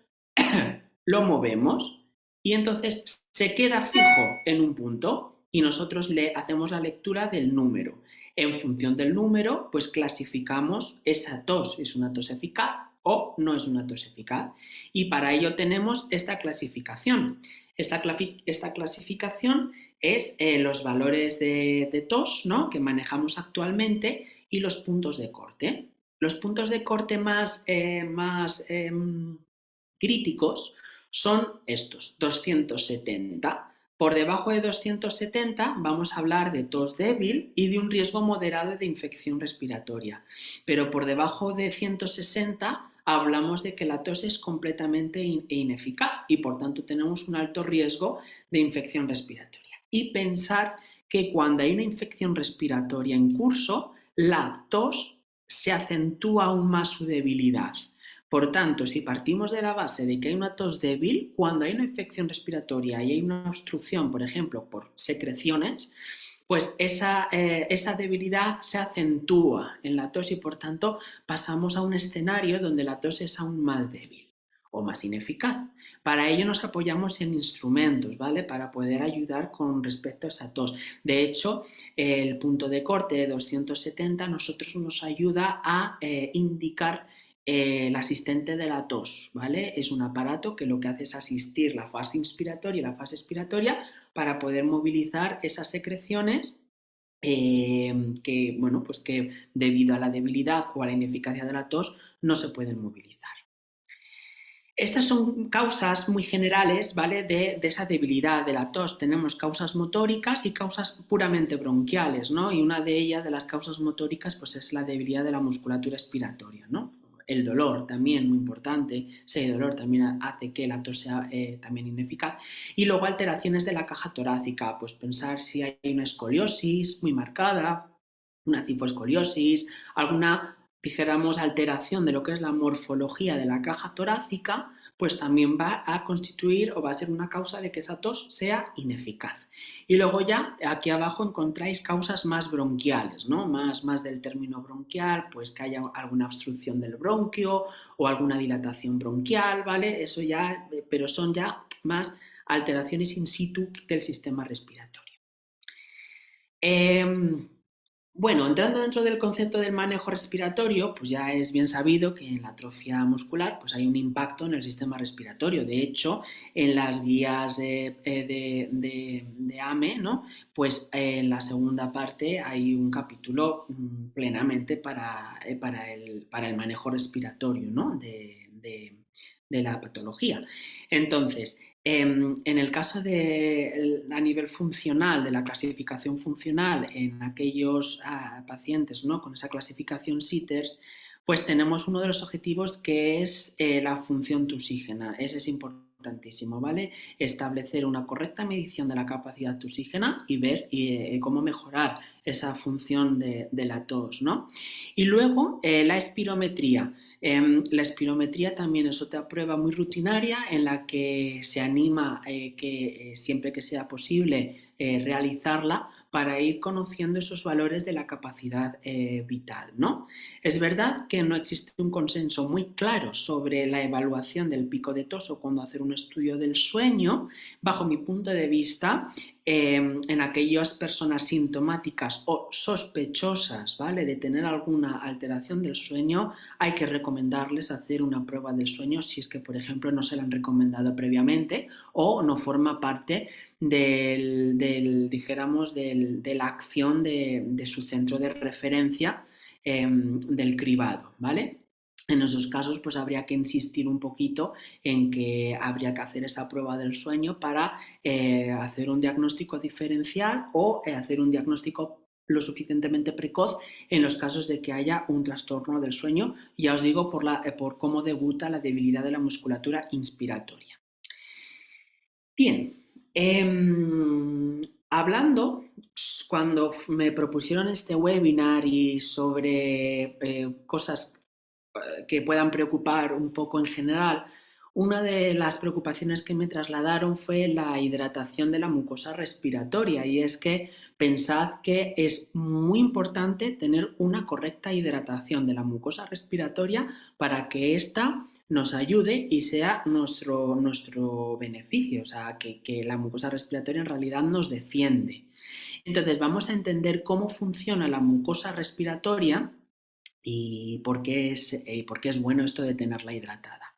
lo movemos y entonces se queda fijo en un punto y nosotros le hacemos la lectura del número. En función del número, pues clasificamos esa tos, ¿es una tos eficaz o no es una tos eficaz? Y para ello tenemos esta clasificación. Esta clasificación es los valores de tos, ¿no?, que manejamos actualmente y los puntos de corte. Los puntos de corte más críticos son estos, 270. Por debajo de 270 vamos a hablar de tos débil y de un riesgo moderado de infección respiratoria. Pero por debajo de 160 hablamos de que la tos es completamente ineficaz y por tanto tenemos un alto riesgo de infección respiratoria. Y pensar que cuando hay una infección respiratoria en curso, la tos se acentúa aún más su debilidad. Por tanto, si partimos de la base de que hay una tos débil, cuando hay una infección respiratoria y hay una obstrucción, por ejemplo, por secreciones, pues esa debilidad se acentúa en la tos y por tanto pasamos a un escenario donde la tos es aún más débil o más ineficaz. Para ello nos apoyamos en instrumentos, ¿vale?, para poder ayudar con respecto a esa tos. De hecho, el punto de corte de 270 nosotros nos ayuda a indicar el asistente de la tos, ¿vale? Es un aparato que lo que hace es asistir la fase inspiratoria y la fase expiratoria para poder movilizar esas secreciones que, bueno, pues que debido a la debilidad o a la ineficacia de la tos no se pueden movilizar. Estas son causas muy generales, ¿vale?, de esa debilidad de la tos. Tenemos causas motóricas y causas puramente bronquiales, ¿no? Y una de ellas, de las causas motóricas, pues es la debilidad de la musculatura expiratoria, ¿no? el dolor también, muy importante, si hay dolor también hace que la tos sea también ineficaz. Y luego alteraciones de la caja torácica, pues pensar si hay una escoliosis muy marcada, una cifoescoliosis, alguna, dijéramos, alteración de lo que es la morfología de la caja torácica, pues también va a constituir o va a ser una causa de que esa tos sea ineficaz. Y luego ya aquí abajo encontráis causas más bronquiales, ¿no? Más del término bronquial, pues que haya alguna obstrucción del bronquio o alguna dilatación bronquial, ¿vale? Eso ya, pero son ya más alteraciones in situ del sistema respiratorio. Bueno, entrando dentro del concepto del manejo respiratorio, pues ya es bien sabido que en la atrofia muscular pues hay un impacto en el sistema respiratorio. De hecho, en las guías de AME, ¿no? Pues en la segunda parte hay un capítulo plenamente para el manejo respiratorio, ¿no? de la patología. Entonces, en el caso a nivel funcional, de la clasificación funcional en aquellos pacientes, ¿no? Con esa clasificación SITERS, pues tenemos uno de los objetivos que es la función tusígena. Ese es importantísimo, ¿vale? Establecer una correcta medición de la capacidad tusígena y ver cómo mejorar esa función de la tos, ¿no? Y luego la espirometría. La espirometría también es otra prueba muy rutinaria en la que se anima que siempre que sea posible realizarla para ir conociendo esos valores de la capacidad vital, ¿no? Es verdad que no existe un consenso muy claro sobre la evaluación del pico de tos o cuando hacer un estudio del sueño. Bajo mi punto de vista, en aquellas personas sintomáticas o sospechosas, ¿vale?, de tener alguna alteración del sueño, hay que recomendarles hacer una prueba del sueño si es que, por ejemplo, no se la han recomendado previamente o no forma parte dijéramos, de la acción de su centro de referencia del cribado, ¿vale? En esos casos, pues habría que insistir un poquito en que habría que hacer esa prueba del sueño para hacer un diagnóstico diferencial o hacer un diagnóstico lo suficientemente precoz en los casos de que haya un trastorno del sueño, ya os digo, por cómo debuta la debilidad de la musculatura inspiratoria. Bien, hablando, cuando me propusieron este webinar y sobre cosas que puedan preocupar un poco en general, una de las preocupaciones que me trasladaron fue la hidratación de la mucosa respiratoria, y es que pensad que es muy importante tener una correcta hidratación de la mucosa respiratoria para que ésta nos ayude y sea nuestro beneficio, o sea, que la mucosa respiratoria en realidad nos defiende. Entonces vamos a entender cómo funciona la mucosa respiratoria y por qué es bueno esto de tenerla hidratada.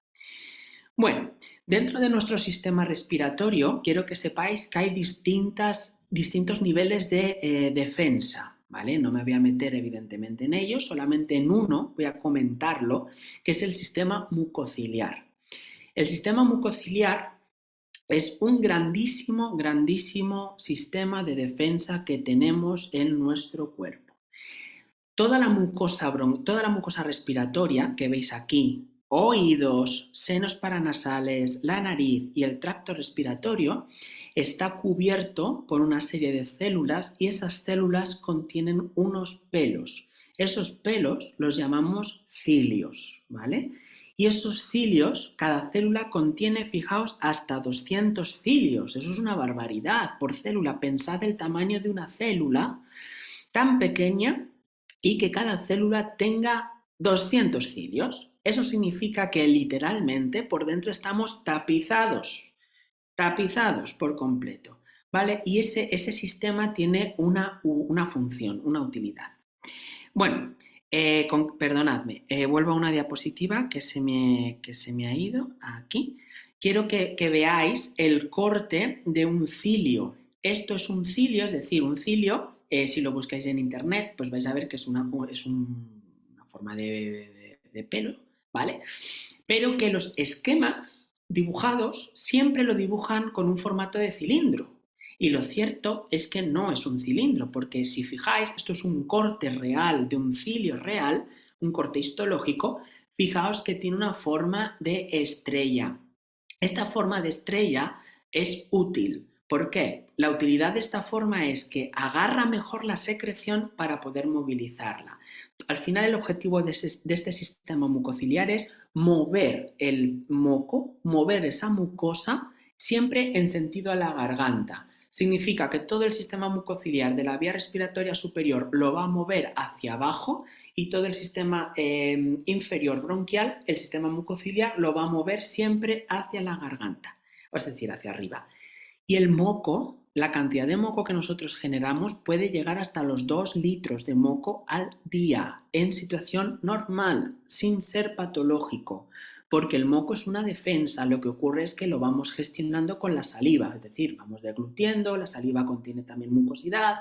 Bueno, dentro de nuestro sistema respiratorio quiero que sepáis que hay distintos niveles de defensa, ¿vale? No me voy a meter evidentemente en ellos, solamente en uno voy a comentarlo, que es el sistema mucociliar. El sistema mucociliar es un grandísimo sistema de defensa que tenemos en nuestro cuerpo. Toda la mucosa respiratoria que veis aquí, oídos, senos paranasales, la nariz y el tracto respiratorio, está cubierto por una serie de células y esas células contienen unos pelos. Esos pelos los llamamos cilios, ¿vale? Y esos cilios, cada célula contiene, fijaos, hasta 200 cilios. Eso es una barbaridad por célula. Pensad el tamaño de una célula tan pequeña y que cada célula tenga 200 cilios. Eso significa que literalmente por dentro estamos tapizados por completo, ¿vale? Y ese sistema tiene una función, una utilidad. Bueno, perdonadme, vuelvo a una diapositiva que se me ha ido aquí. Quiero que veáis el corte de un cilio. Esto es un cilio, es decir, un cilio, si lo buscáis en internet, pues vais a ver que es una forma de pelo, ¿vale? Pero que los esquemas dibujados siempre lo dibujan con un formato de cilindro. Y lo cierto es que no es un cilindro, porque si fijáis, esto es un corte real de un cilio real, un corte histológico, fijaos que tiene una forma de estrella. Esta forma de estrella es útil. ¿Por qué? La utilidad de esta forma es que agarra mejor la secreción para poder movilizarla. Al final el objetivo de este sistema mucociliar es mover el moco, mover esa mucosa siempre en sentido a la garganta. Significa que todo el sistema mucociliar de la vía respiratoria superior lo va a mover hacia abajo y todo el sistema inferior bronquial, el sistema mucociliar, lo va a mover siempre hacia la garganta, es decir, hacia arriba. Y el moco, la cantidad de moco que nosotros generamos puede llegar hasta los 2 litros de moco al día en situación normal, sin ser patológico, porque el moco es una defensa. Lo que ocurre es que lo vamos gestionando con la saliva, es decir, vamos deglutiendo, la saliva contiene también mucosidad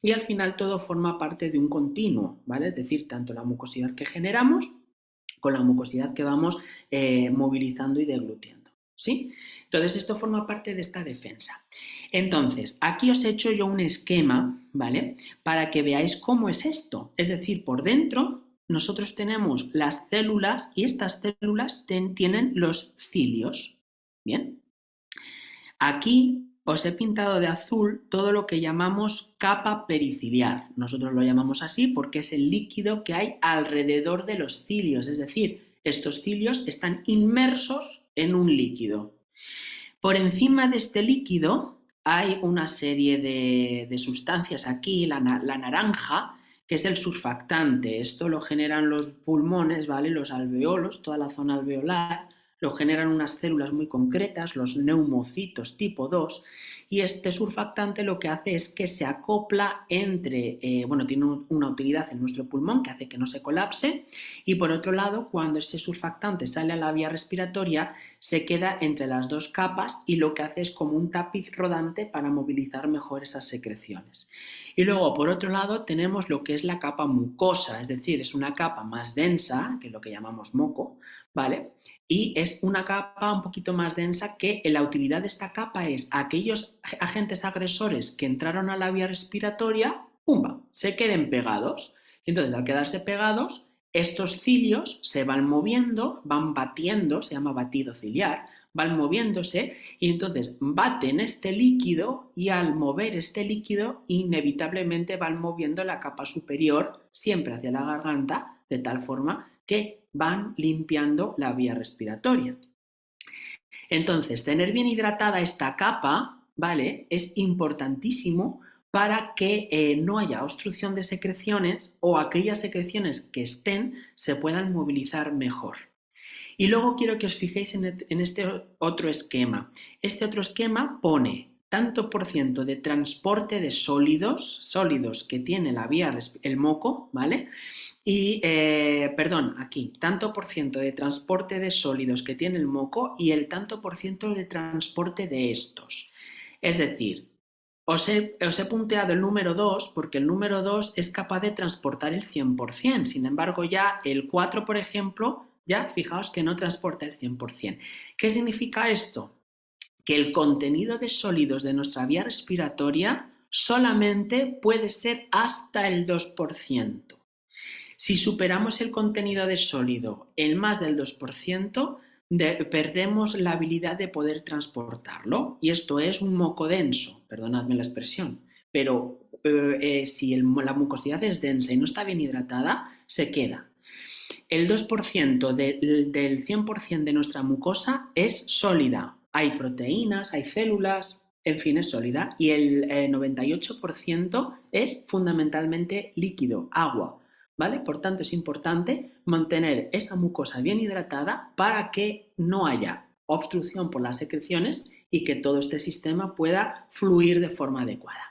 y al final todo forma parte de un continuo, ¿vale? Es decir, tanto la mucosidad que generamos con la mucosidad que vamos movilizando y deglutiendo, ¿sí? Entonces esto forma parte de esta defensa. Entonces, aquí os he hecho yo un esquema, ¿vale? Para que veáis cómo es esto. Es decir, por dentro nosotros tenemos las células y estas células tienen los cilios, ¿bien? Aquí os he pintado de azul todo lo que llamamos capa periciliar. Nosotros lo llamamos así porque es el líquido que hay alrededor de los cilios, es decir, estos cilios están inmersos en un líquido. Por encima de este líquido hay una serie de sustancias aquí, la naranja, que es el surfactante. Esto lo generan los pulmones, ¿vale? Los alveolos, toda la zona alveolar, lo generan unas células muy concretas, los neumocitos tipo 2, y este surfactante lo que hace es que se acopla entre, tiene una utilidad en nuestro pulmón que hace que no se colapse, y por otro lado, cuando ese surfactante sale a la vía respiratoria, se queda entre las 2 capas y lo que hace es como un tapiz rodante para movilizar mejor esas secreciones. Y luego, por otro lado, tenemos lo que es la capa mucosa, es decir, es una capa más densa, que es lo que llamamos moco, ¿vale? Y es una capa un poquito más densa que la utilidad de esta capa es aquellos agentes agresores que entraron a la vía respiratoria, ¡pumba!, se queden pegados. Entonces, al quedarse pegados, estos cilios se van moviendo, van batiendo, se llama batido ciliar, van moviéndose y entonces baten este líquido y al mover este líquido inevitablemente van moviendo la capa superior siempre hacia la garganta de tal forma que van limpiando la vía respiratoria. Entonces, tener bien hidratada esta capa, ¿vale?, es importantísimo para que no haya obstrucción de secreciones o aquellas secreciones que estén se puedan movilizar mejor. Y luego quiero que os fijéis en este otro esquema. Este otro esquema pone tanto por ciento de transporte de sólidos que tiene la vía, el moco, ¿vale? Y, aquí, tanto por ciento de transporte de sólidos que tiene el moco y el tanto por ciento de transporte de estos. Es decir, os he punteado el número 2 porque el número 2 es capaz de transportar el 100%. Sin embargo, ya el 4, por ejemplo, ya fijaos que no transporta el 100%. ¿Qué significa esto? Que el contenido de sólidos de nuestra vía respiratoria solamente puede ser hasta el 2%. Si superamos el contenido de sólido en más del 2%, perdemos la habilidad de poder transportarlo y esto es un moco denso, perdonadme la expresión, pero si la mucosidad es densa y no está bien hidratada, se queda. El 2% del 100% de nuestra mucosa es sólida, hay proteínas, hay células, en fin, es sólida, y el 98% es fundamentalmente líquido, agua, ¿vale? Por tanto, es importante mantener esa mucosa bien hidratada para que no haya obstrucción por las secreciones y que todo este sistema pueda fluir de forma adecuada.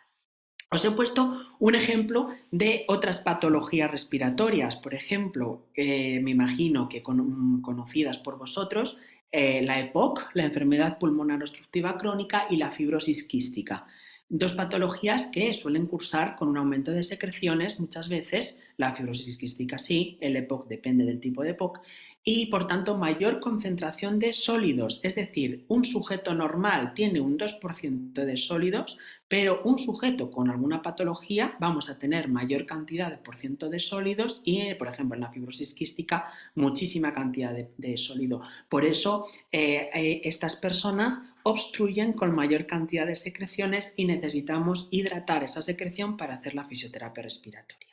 Os he puesto un ejemplo de otras patologías respiratorias, por ejemplo, me imagino que conocidas por vosotros, la EPOC, la enfermedad pulmonar obstructiva crónica, y la fibrosis quística. 2 patologías que suelen cursar con un aumento de secreciones muchas veces, la fibrosis quística sí, el EPOC depende del tipo de EPOC, y por tanto mayor concentración de sólidos, es decir, un sujeto normal tiene un 2% de sólidos, pero un sujeto con alguna patología vamos a tener mayor cantidad de por ciento de sólidos y, por ejemplo, en la fibrosis quística, muchísima cantidad de sólido. Por eso, estas personas obstruyen con mayor cantidad de secreciones y necesitamos hidratar esa secreción para hacer la fisioterapia respiratoria.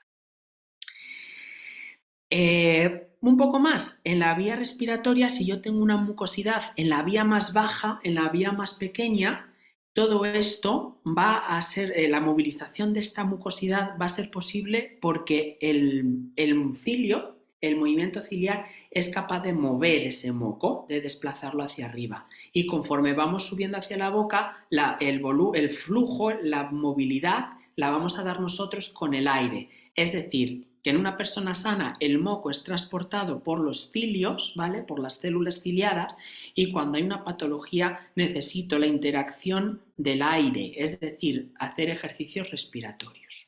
Un poco más, en la vía respiratoria, si yo tengo una mucosidad en la vía más baja, en la vía más pequeña, todo esto va a ser, la movilización de esta mucosidad va a ser posible porque el cilio, el movimiento ciliar, es capaz de mover ese moco, de desplazarlo hacia arriba. Y conforme vamos subiendo hacia la boca, el flujo, la movilidad, la vamos a dar nosotros con el aire. Es decir, que en una persona sana el moco es transportado por los cilios, ¿vale? Por las células ciliadas, y cuando hay una patología necesito la interacción del aire, es decir, hacer ejercicios respiratorios.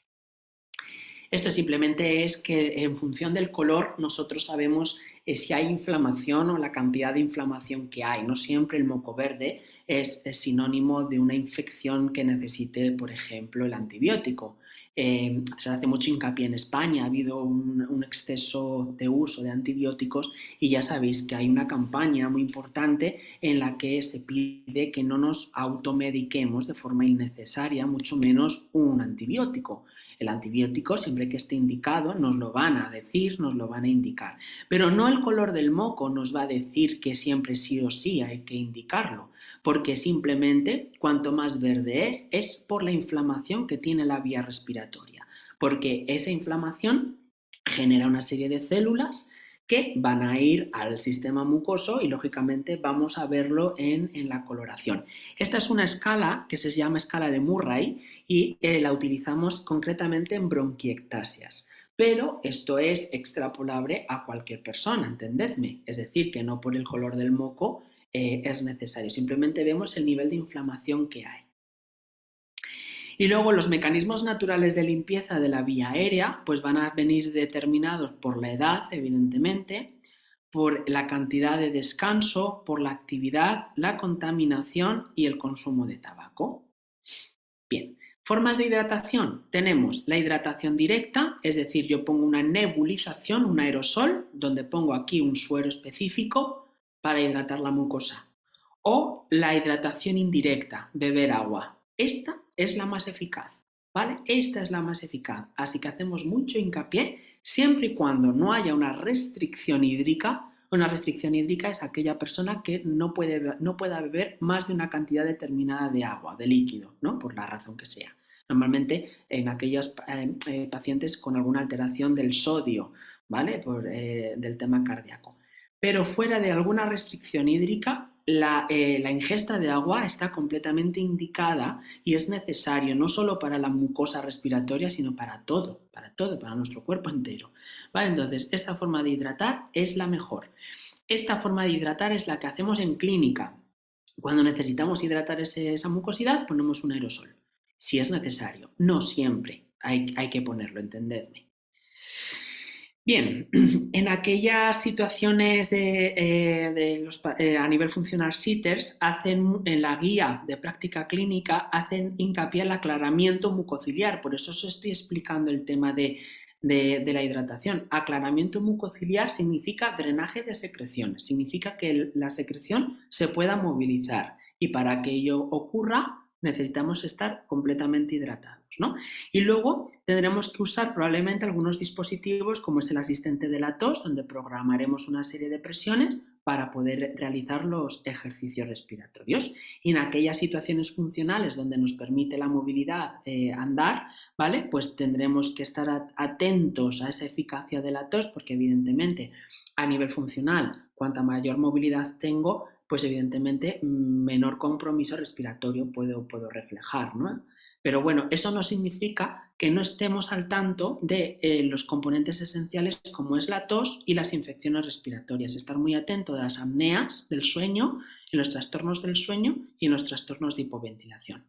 Esto simplemente es que en función del color nosotros sabemos si hay inflamación o la cantidad de inflamación que hay. No siempre el moco verde es sinónimo de una infección que necesite, por ejemplo, el antibiótico. Se hace mucho hincapié en España, ha habido un exceso de uso de antibióticos y ya sabéis que hay una campaña muy importante en la que se pide que no nos automediquemos de forma innecesaria, mucho menos un antibiótico. El antibiótico, siempre que esté indicado, nos lo van a decir, nos lo van a indicar. Pero no el color del moco nos va a decir que siempre sí o sí hay que indicarlo, porque simplemente cuanto más verde es por la inflamación que tiene la vía respiratoria, porque esa inflamación genera una serie de células que van a ir al sistema mucoso y lógicamente vamos a verlo en la coloración. Esta es una escala que se llama escala de Murray y la utilizamos concretamente en bronquiectasias. Pero esto es extrapolable a cualquier persona, entendedme. Es decir, que no por el color del moco es necesario. Simplemente vemos el nivel de inflamación que hay. Y luego los mecanismos naturales de limpieza de la vía aérea pues van a venir determinados por la edad, evidentemente, por la cantidad de descanso, por la actividad, la contaminación y el consumo de tabaco. Bien, formas de hidratación. Tenemos la hidratación directa, es decir, yo pongo una nebulización, un aerosol, donde pongo aquí un suero específico para hidratar la mucosa. O la hidratación indirecta, beber agua. Esta es la más eficaz, ¿vale? Esta es la más eficaz. Así que hacemos mucho hincapié, siempre y cuando no haya una restricción hídrica. Una restricción hídrica es aquella persona que no pueda beber más de una cantidad determinada de agua, de líquido, ¿no? Por la razón que sea. Normalmente en aquellos pacientes con alguna alteración del sodio, ¿vale? Del tema cardíaco. Pero fuera de alguna restricción hídrica, la ingesta de agua está completamente indicada y es necesario no solo para la mucosa respiratoria, sino para todo, para nuestro cuerpo entero. ¿Vale? Entonces, esta forma de hidratar es la mejor. Esta forma de hidratar es la que hacemos en clínica. Cuando necesitamos hidratar esa mucosidad, ponemos un aerosol, si es necesario. No siempre hay que ponerlo, entendedme. Bien, en aquellas situaciones a nivel funcional SITERS, en la guía de práctica clínica hacen hincapié al aclaramiento mucociliar, por eso os estoy explicando el tema de la hidratación. Aclaramiento mucociliar significa drenaje de secreciones, significa que la secreción se pueda movilizar y para que ello ocurra necesitamos estar completamente hidratados, ¿no? Y luego tendremos que usar probablemente algunos dispositivos como es el asistente de la tos, donde programaremos una serie de presiones para poder realizar los ejercicios respiratorios. Y en aquellas situaciones funcionales donde nos permite la movilidad andar, ¿vale? Pues tendremos que estar atentos a esa eficacia de la tos, porque evidentemente a nivel funcional, cuanta mayor movilidad tengo, pues evidentemente menor compromiso respiratorio puedo reflejar, ¿no? Pero bueno, eso no significa que no estemos al tanto de los componentes esenciales como es la tos y las infecciones respiratorias. Estar muy atento de las apneas del sueño, en los trastornos del sueño y en los trastornos de hipoventilación.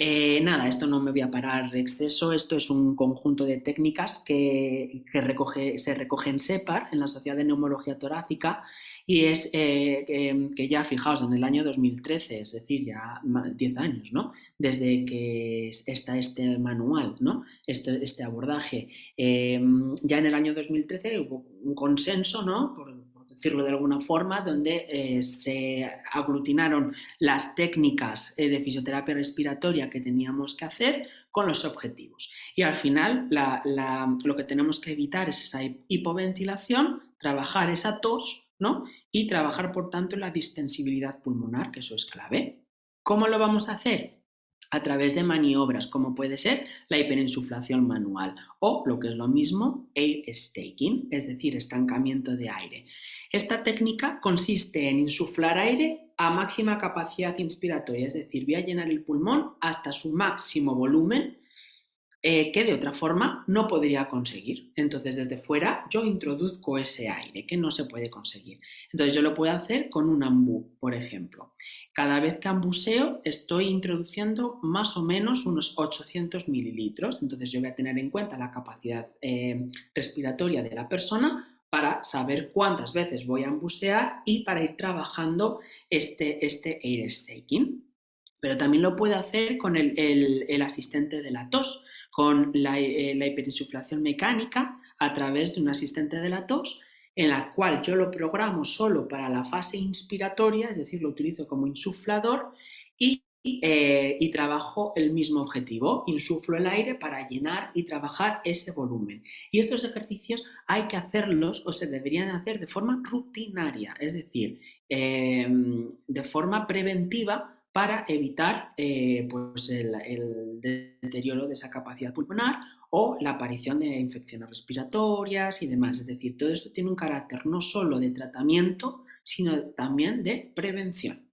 Nada, esto no me voy a parar exceso, esto es un conjunto de técnicas que se recoge en SEPAR, en la Sociedad de Neumología Torácica, y es que ya, fijaos, en el año 2013, es decir, ya 10 años, ¿no? Desde que está este manual, ¿no? Este abordaje. Ya en el año 2013 hubo un consenso, ¿no? Por decirlo de alguna forma, donde se aglutinaron las técnicas de fisioterapia respiratoria que teníamos que hacer con los objetivos. Y al final lo que tenemos que evitar es esa hipoventilación, trabajar esa tos, ¿no? Y trabajar, por tanto, la distensibilidad pulmonar, que eso es clave. ¿Cómo lo vamos a hacer? A través de maniobras, como puede ser la hiperinsuflación manual o, lo que es lo mismo, air staking, es decir, estancamiento de aire. Esta técnica consiste en insuflar aire a máxima capacidad inspiratoria, es decir, voy a llenar el pulmón hasta su máximo volumen, que de otra forma no podría conseguir. Entonces, desde fuera yo introduzco ese aire que no se puede conseguir. Entonces, yo lo puedo hacer con un ambú, por ejemplo. Cada vez que ambuseo estoy introduciendo más o menos unos 800 mililitros. Entonces, yo voy a tener en cuenta la capacidad respiratoria de la persona para saber cuántas veces voy a ambusear y para ir trabajando este air staking. Pero también lo puedo hacer con el asistente de la tos, con la hiperinsuflación mecánica a través de un asistente de la tos, en la cual yo lo programo solo para la fase inspiratoria, es decir, lo utilizo como insuflador y trabajo el mismo objetivo, insuflo el aire para llenar y trabajar ese volumen. Y estos ejercicios hay que hacerlos o se deberían hacer de forma rutinaria, es decir, de forma preventiva, para evitar pues el deterioro de esa capacidad pulmonar o la aparición de infecciones respiratorias y demás. Es decir, todo esto tiene un carácter no solo de tratamiento, sino también de prevención.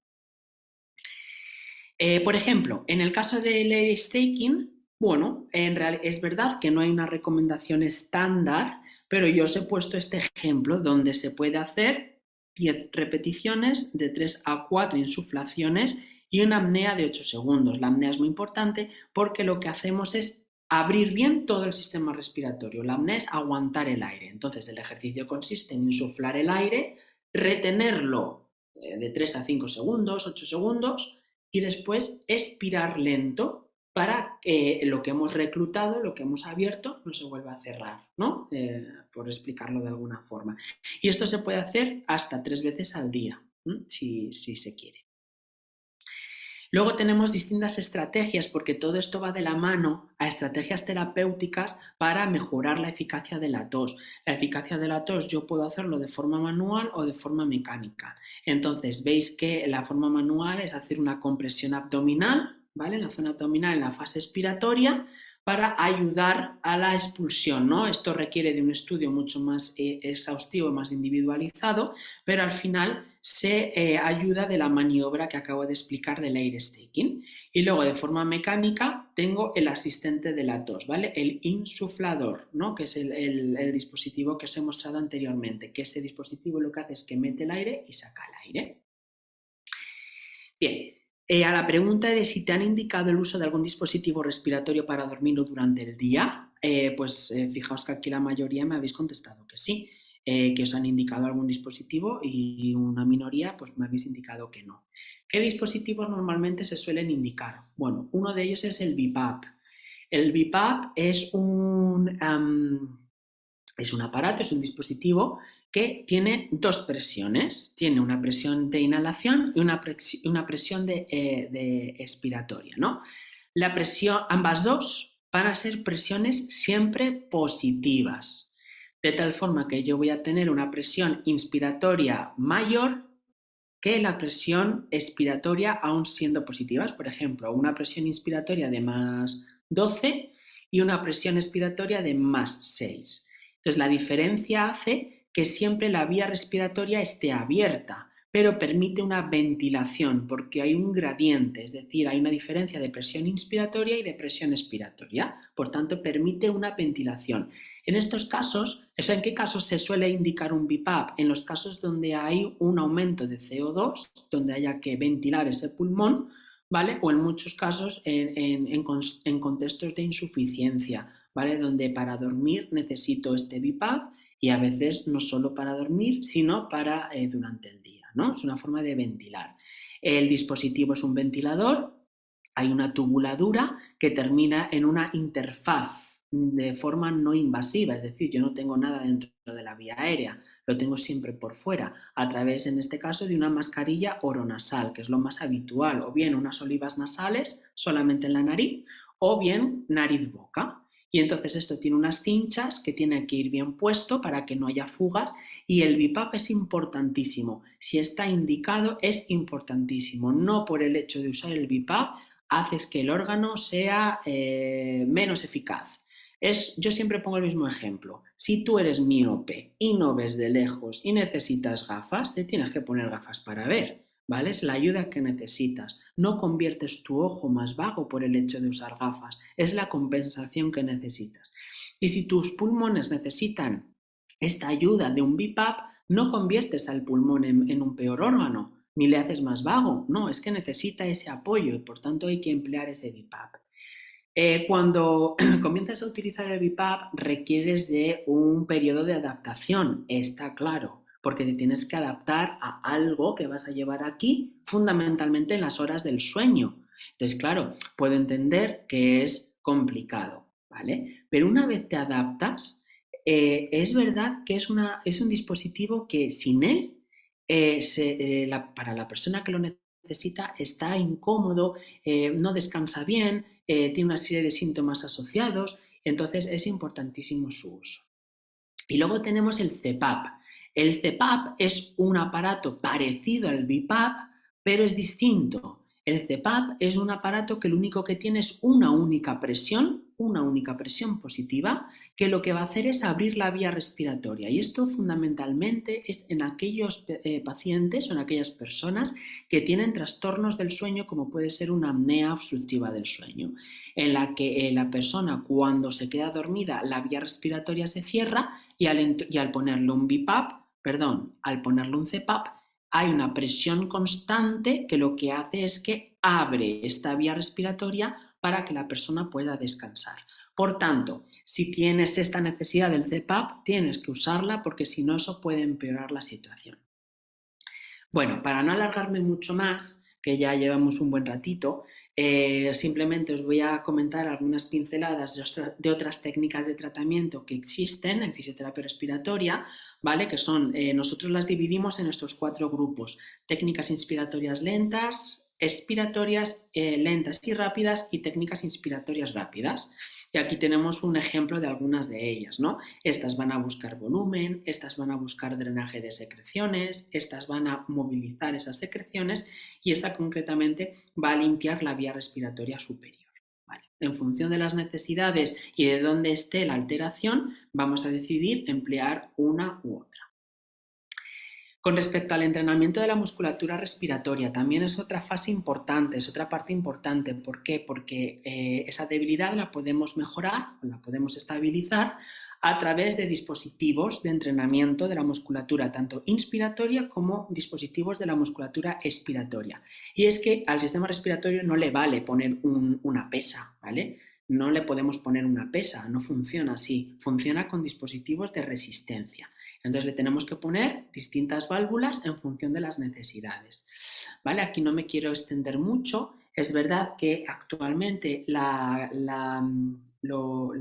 Por ejemplo, en el caso del air staking, bueno, en realidad es verdad que no hay una recomendación estándar, pero yo os he puesto este ejemplo donde se puede hacer 10 repeticiones de 3 a 4 insuflaciones y una apnea de 8 segundos. La apnea es muy importante porque lo que hacemos es abrir bien todo el sistema respiratorio. La apnea es aguantar el aire. Entonces, el ejercicio consiste en insuflar el aire, retenerlo de 3 a 5 segundos, 8 segundos, y después expirar lento para que lo que hemos reclutado, lo que hemos abierto, no se vuelva a cerrar, ¿no? Por explicarlo de alguna forma. Y esto se puede hacer hasta 3 veces al día, si se quiere. Luego tenemos distintas estrategias, porque todo esto va de la mano a estrategias terapéuticas para mejorar la eficacia de la tos. La eficacia de la tos yo puedo hacerlo de forma manual o de forma mecánica. Entonces, veis que la forma manual es hacer una compresión abdominal, ¿vale? En la zona abdominal, en la fase expiratoria, para ayudar a la expulsión, ¿no? Esto requiere de un estudio mucho más exhaustivo, más individualizado, pero al final se ayuda de la maniobra que acabo de explicar del air staking. Y luego, de forma mecánica, tengo el asistente de la tos, ¿vale? El insuflador, ¿no? Que es el dispositivo que os he mostrado anteriormente, que ese dispositivo lo que hace es que mete el aire y saca el aire. Bien. A la pregunta de si te han indicado el uso de algún dispositivo respiratorio para dormir o durante el día, pues fijaos que aquí la mayoría me habéis contestado que sí, que os han indicado algún dispositivo, y una minoría pues me habéis indicado que no. ¿Qué dispositivos normalmente se suelen indicar? Bueno, uno de ellos es el BiPAP. El BiPAP es un aparato, es un dispositivo que tiene dos presiones. Tiene una presión de inhalación y una presión de expiratoria, ¿no? La presión, ambas dos van a ser presiones siempre positivas, de tal forma que yo voy a tener una presión inspiratoria mayor que la presión expiratoria aún siendo positivas. Por ejemplo, una presión inspiratoria de más 12 y una presión expiratoria de más 6. Entonces, la diferencia hace que siempre la vía respiratoria esté abierta, pero permite una ventilación porque hay un gradiente, es decir, hay una diferencia de presión inspiratoria y de presión expiratoria. Por tanto, permite una ventilación. En estos casos, ¿en qué casos se suele indicar un BiPAP? En los casos donde hay un aumento de CO2, donde haya que ventilar ese pulmón, ¿vale? O en muchos casos en contextos de insuficiencia, ¿vale? Donde para dormir necesito este BiPAP y a veces no solo para dormir, sino para durante el día, ¿no? Es una forma de ventilar. El dispositivo es un ventilador, hay una tubuladura que termina en una interfaz de forma no invasiva, es decir, yo no tengo nada dentro de la vía aérea, lo tengo siempre por fuera, a través, en este caso, de una mascarilla oronasal, que es lo más habitual, o bien unas olivas nasales solamente en la nariz, o bien nariz-boca. Y entonces esto tiene unas cinchas que tiene que ir bien puesto para que no haya fugas y el BiPAP es importantísimo. Si está indicado es importantísimo. No por el hecho de usar el BiPAP haces que el órgano sea menos eficaz. Yo siempre pongo el mismo ejemplo. Si tú eres miope y no ves de lejos y necesitas gafas, te tienes que poner gafas para ver, ¿vale? Es la ayuda que necesitas. No conviertes tu ojo más vago por el hecho de usar gafas, es la compensación que necesitas. Y si tus pulmones necesitan esta ayuda de un BiPAP, no conviertes al pulmón en un peor órgano, ni le haces más vago, no, es que necesita ese apoyo y por tanto hay que emplear ese BiPAP. Cuando comienzas a utilizar el BiPAP requieres de un periodo de adaptación, está claro, porque te tienes que adaptar a algo que vas a llevar aquí fundamentalmente en las horas del sueño. Entonces, claro, puedo entender que es complicado, ¿vale? Pero una vez te adaptas, es verdad que es un dispositivo que sin él, para la persona que lo necesita, está incómodo, no descansa bien, tiene una serie de síntomas asociados, entonces es importantísimo su uso. Y luego tenemos el CPAP. El CPAP es un aparato parecido al BiPAP, pero es distinto. El CPAP es un aparato que lo único que tiene es una única presión positiva, que lo que va a hacer es abrir la vía respiratoria. Y esto fundamentalmente es en aquellos pacientes o en aquellas personas que tienen trastornos del sueño, como puede ser una apnea obstructiva del sueño, en la que la persona cuando se queda dormida la vía respiratoria se cierra y al ponerle un BiPAP, al ponerle un CPAP, hay una presión constante que lo que hace es que abre esta vía respiratoria para que la persona pueda descansar. Por tanto, si tienes esta necesidad del CPAP, tienes que usarla porque si no eso puede empeorar la situación. Bueno, para no alargarme mucho más, que ya llevamos un buen ratito, simplemente os voy a comentar algunas pinceladas de otras técnicas de tratamiento que existen en fisioterapia respiratoria, ¿vale? Que son, nosotros las dividimos en estos 4 grupos: técnicas inspiratorias lentas, expiratorias lentas y rápidas y técnicas inspiratorias rápidas. Y aquí tenemos un ejemplo de algunas de ellas, ¿no? Estas van a buscar volumen, estas van a buscar drenaje de secreciones, estas van a movilizar esas secreciones y esta concretamente va a limpiar la vía respiratoria superior. ¿Vale? En función de las necesidades y de dónde esté la alteración, vamos a decidir emplear una u otra. Con respecto al entrenamiento de la musculatura respiratoria, también es otra fase importante, es otra parte importante. ¿Por qué? Porque esa debilidad la podemos mejorar, la podemos estabilizar a través de dispositivos de entrenamiento de la musculatura, tanto inspiratoria como dispositivos de la musculatura expiratoria. Y es que al sistema respiratorio no le vale poner una pesa, ¿vale? No le podemos poner una pesa, no funciona así, funciona con dispositivos de resistencia. Entonces le tenemos que poner distintas válvulas en función de las necesidades. ¿Vale? Aquí no me quiero extender mucho. Es verdad que actualmente la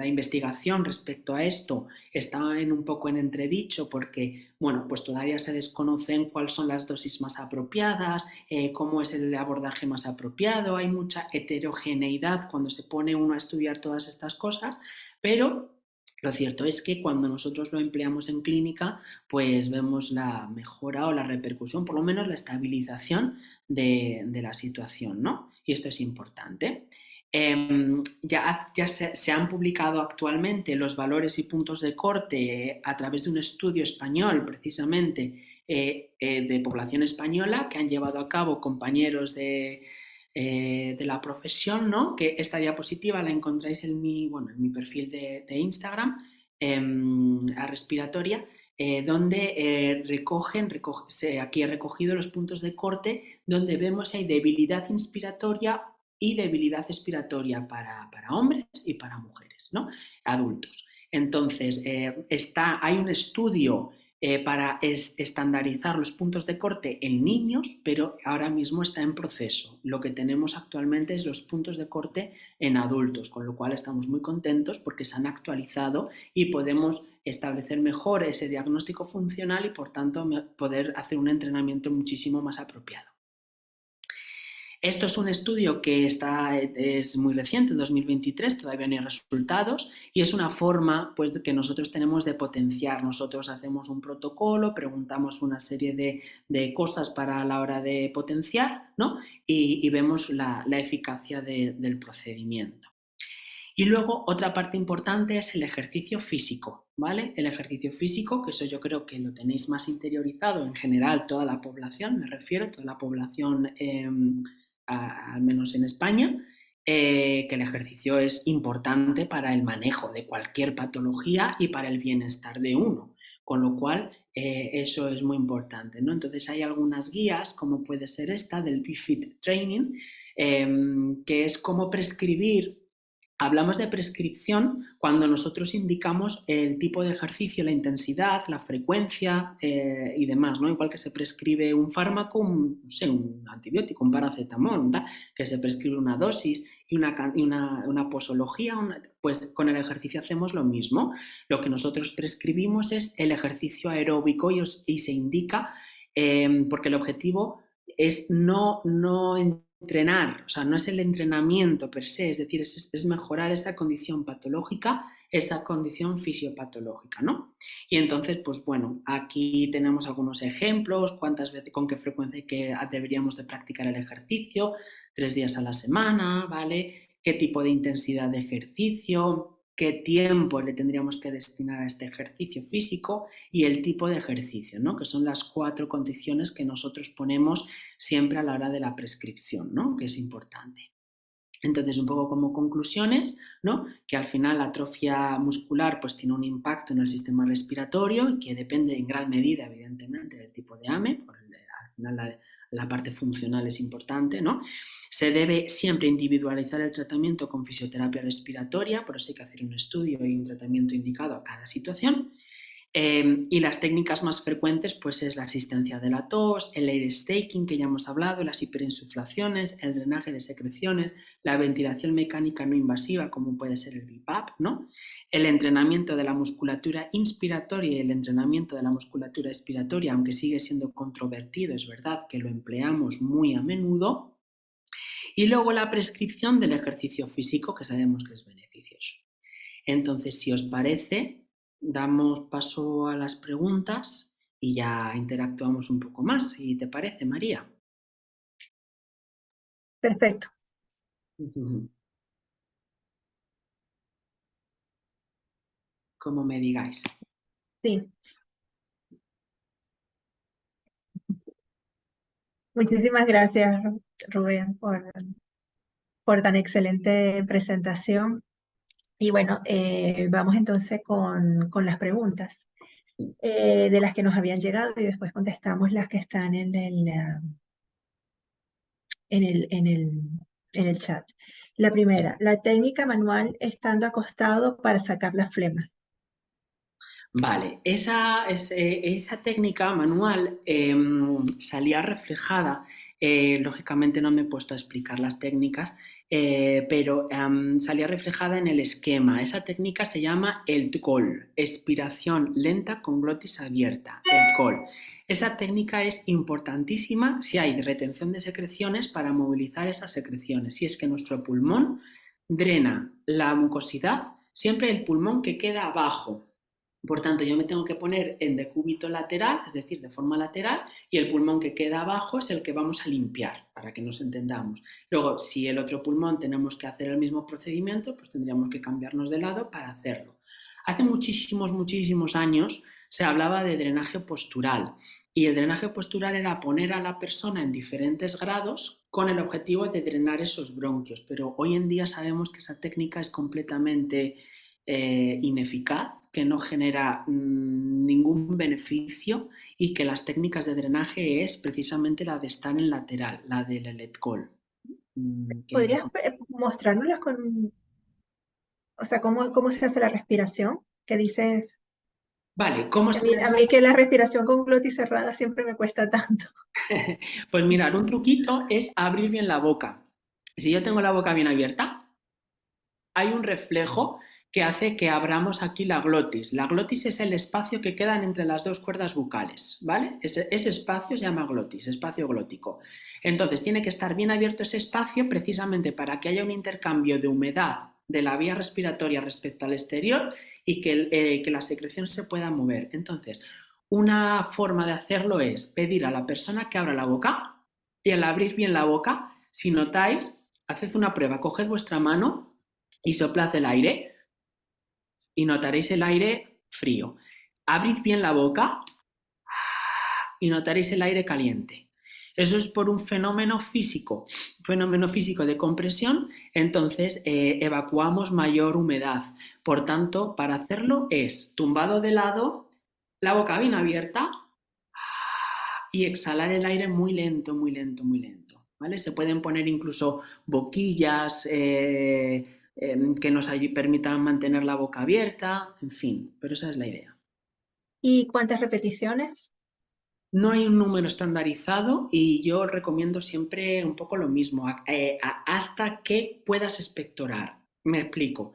investigación respecto a esto está un poco en entredicho porque, bueno, pues todavía se desconocen cuáles son las dosis más apropiadas, cómo es el abordaje más apropiado, hay mucha heterogeneidad cuando se pone uno a estudiar todas estas cosas, pero lo cierto es que cuando nosotros lo empleamos en clínica, pues vemos la mejora o la repercusión, por lo menos la estabilización de la situación, ¿no? Y esto es importante. Ya se han publicado actualmente los valores y puntos de corte a través de un estudio español, precisamente, de población española, que han llevado a cabo compañeros de la profesión, ¿no? Que esta diapositiva la encontráis en mi perfil de Instagram, a respiratoria, donde aquí he recogido los puntos de corte donde vemos si hay debilidad inspiratoria y debilidad expiratoria para hombres y para mujeres, ¿no? Adultos. Entonces, hay un estudio para estandarizar los puntos de corte en niños, pero ahora mismo está en proceso. Lo que tenemos actualmente es los puntos de corte en adultos, con lo cual estamos muy contentos porque se han actualizado y podemos establecer mejor ese diagnóstico funcional y, por tanto, poder hacer un entrenamiento muchísimo más apropiado. Esto es un estudio que es muy reciente, en 2023, todavía no hay resultados, y es una forma pues, que nosotros tenemos de potenciar. Nosotros hacemos un protocolo, preguntamos una serie de cosas para la hora de potenciar, ¿no? y vemos la eficacia del procedimiento. Y luego otra parte importante es el ejercicio físico, ¿vale? El ejercicio físico, que eso yo creo que lo tenéis más interiorizado en general toda la población, me refiero, toda la población, al menos en España, que el ejercicio es importante para el manejo de cualquier patología y para el bienestar de uno, con lo cual eso es muy importante, ¿no? Entonces hay algunas guías, como puede ser esta del BeFit Training, que es cómo prescribir. Hablamos de prescripción cuando nosotros indicamos el tipo de ejercicio, la intensidad, la frecuencia y demás, ¿no? Igual que se prescribe un fármaco, no sé, un antibiótico, un paracetamol, ¿verdad? Que se prescribe una dosis y una posología, pues con el ejercicio hacemos lo mismo. Lo que nosotros prescribimos es el ejercicio aeróbico y se indica porque el objetivo es no entrenar, o sea, no es el entrenamiento per se, es decir, es mejorar esa condición patológica, esa condición fisiopatológica, ¿no? Y entonces, pues bueno, aquí tenemos algunos ejemplos, cuántas veces, con qué frecuencia deberíamos de practicar el ejercicio, 3 días a la semana, ¿vale? ¿Qué tipo de intensidad de ejercicio? ¿Qué tiempo le tendríamos que destinar a este ejercicio físico? Y el tipo de ejercicio, ¿no? Que son las 4 condiciones que nosotros ponemos siempre a la hora de la prescripción, ¿no? Que es importante. Entonces, un poco como conclusiones, ¿no? Que al final la atrofia muscular pues tiene un impacto en el sistema respiratorio y que depende en gran medida, evidentemente, del tipo de AME, al final la parte funcional es importante, ¿no? Se debe siempre individualizar el tratamiento con fisioterapia respiratoria, por eso hay que hacer un estudio y un tratamiento indicado a cada situación. Y las técnicas más frecuentes pues es la asistencia de la tos, el air staking que ya hemos hablado, las hiperinsuflaciones, el drenaje de secreciones, la ventilación mecánica no invasiva como puede ser el BiPAP, ¿no? El entrenamiento de la musculatura inspiratoria y el entrenamiento de la musculatura expiratoria, aunque sigue siendo controvertido, es verdad que lo empleamos muy a menudo. Y luego la prescripción del ejercicio físico, que sabemos que es beneficioso. Entonces, si os parece, damos paso a las preguntas y ya interactuamos un poco más, si te parece, María. Perfecto. Como me digáis. Sí. Muchísimas gracias, Rubén, por tan excelente presentación. Y bueno, vamos entonces con las preguntas de las que nos habían llegado y después contestamos las que están en el chat. La primera, la técnica manual estando acostado para sacar las flemas. Vale, esa técnica manual salía reflejada, lógicamente no me he puesto a explicar las técnicas, pero salía reflejada en el esquema. Esa técnica se llama el TCOL, expiración lenta con glotis abierta, el TCOL. Esa técnica es importantísima si hay retención de secreciones para movilizar esas secreciones. Si es que nuestro pulmón drena la mucosidad, siempre el pulmón que queda abajo. Por tanto, yo me tengo que poner en decúbito lateral, es decir, de forma lateral, y el pulmón que queda abajo es el que vamos a limpiar, para que nos entendamos. Luego, si el otro pulmón tenemos que hacer el mismo procedimiento, pues tendríamos que cambiarnos de lado para hacerlo. Hace muchísimos años se hablaba de drenaje postural, y el drenaje postural era poner a la persona en diferentes grados con el objetivo de drenar esos bronquios, pero hoy en día sabemos que esa técnica es completamente ineficaz, que no genera ningún beneficio y que las técnicas de drenaje es precisamente la de estar en lateral, la del let call. ¿Podrías mostrárnoslas o sea, cómo se hace la respiración? Que dices, Vale, ¿cómo se a mí que la respiración con glotis cerrada siempre me cuesta tanto. Pues mirar, un truquito es abrir bien la boca. Si yo tengo la boca bien abierta, hay un reflejo que hace que abramos aquí la glotis. La glotis es el espacio que queda entre las dos cuerdas bucales, ¿vale? Ese espacio se llama glotis, espacio glótico. Entonces tiene que estar bien abierto ese espacio precisamente para que haya un intercambio de humedad de la vía respiratoria respecto al exterior y que la secreción se pueda mover. Entonces, una forma de hacerlo es pedir a la persona que abra la boca y al abrir bien la boca, si notáis, haced una prueba, coged vuestra mano y soplad el aire y notaréis el aire frío. Abrid bien la boca y notaréis el aire caliente. Eso es por un fenómeno físico de compresión, entonces evacuamos mayor humedad. Por tanto, para hacerlo es tumbado de lado, la boca bien abierta y exhalar el aire muy lento, muy lento, muy lento. ¿Vale? Se pueden poner incluso boquillas que nos permitan mantener la boca abierta, en fin, pero esa es la idea. ¿Y cuántas repeticiones? No hay un número estandarizado y yo recomiendo siempre un poco lo mismo, hasta que puedas expectorar. Me explico.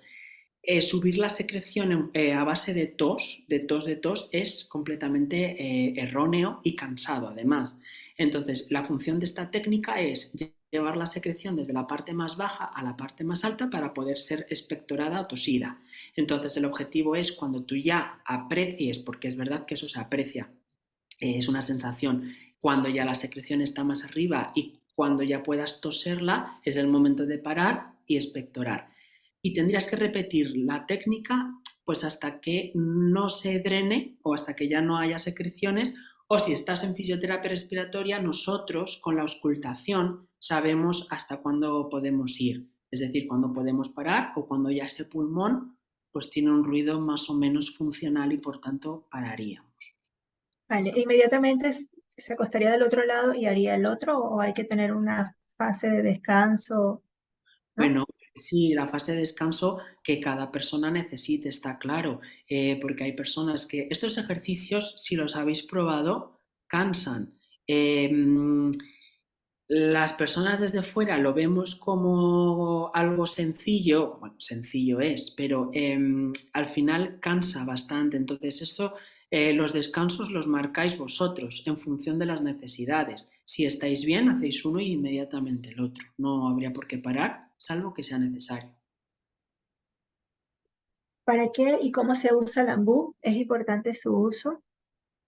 Subir la secreción a base de tos es completamente erróneo y cansado además. Entonces, la función de esta técnica es llevar la secreción desde la parte más baja a la parte más alta para poder ser expectorada o tosida. Entonces, el objetivo es cuando tú ya aprecies, porque es verdad que eso se aprecia, es una sensación, cuando ya la secreción está más arriba y cuando ya puedas toserla, es el momento de parar y expectorar. Y tendrías que repetir la técnica pues hasta que no se drene o hasta que ya no haya secreciones, o si estás en fisioterapia respiratoria, nosotros con la auscultación sabemos hasta cuándo podemos ir, es decir, cuándo podemos parar o cuando ya ese pulmón pues tiene un ruido más o menos funcional y por tanto pararíamos. Vale, inmediatamente se acostaría del otro lado y haría el otro, o hay que tener una fase de descanso, ¿no? Bueno, sí, la fase de descanso que cada persona necesite, está claro, porque hay personas que estos ejercicios, si los habéis probado, cansan. Las personas desde fuera lo vemos como algo sencillo, bueno, sencillo es, pero al final cansa bastante. Entonces, los descansos los marcáis vosotros en función de las necesidades. Si estáis bien, hacéis uno y inmediatamente el otro. No habría por qué parar, salvo que sea necesario. ¿Para qué y cómo se usa el ambú? ¿Es importante su uso?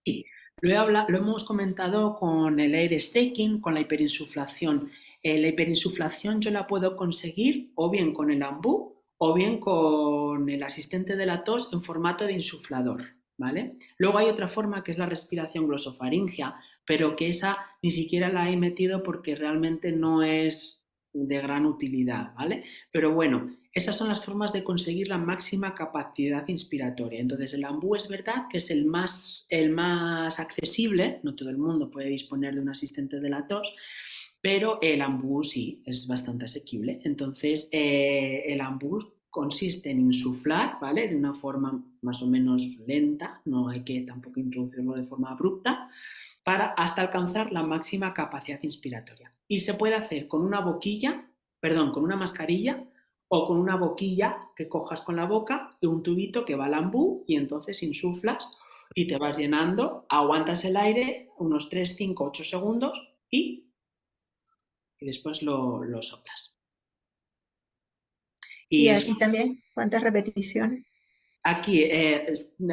Sí, lo hemos comentado con el air staking, con la hiperinsuflación. La hiperinsuflación yo la puedo conseguir o bien con el ambú o bien con el asistente de la tos en formato de insuflador, ¿vale? Luego hay otra forma que es la respiración glosofaringea, pero que esa ni siquiera la he metido porque realmente no es de gran utilidad, ¿vale? Pero bueno, esas son las formas de conseguir la máxima capacidad inspiratoria. Entonces, el ambú es verdad que es el más accesible, no todo el mundo puede disponer de un asistente de la tos, pero el ambú sí es bastante asequible. Entonces, el ambú consiste en insuflar, ¿vale? De una forma más o menos lenta, no hay que tampoco introducirlo de forma abrupta, hasta alcanzar la máxima capacidad inspiratoria. Y se puede hacer con una con una mascarilla o con una boquilla que cojas con la boca y un tubito que va al ambú y entonces insuflas y te vas llenando, aguantas el aire unos 3, 5, 8 segundos y después lo soplas. Y Y también, ¿cuántas repeticiones? aquí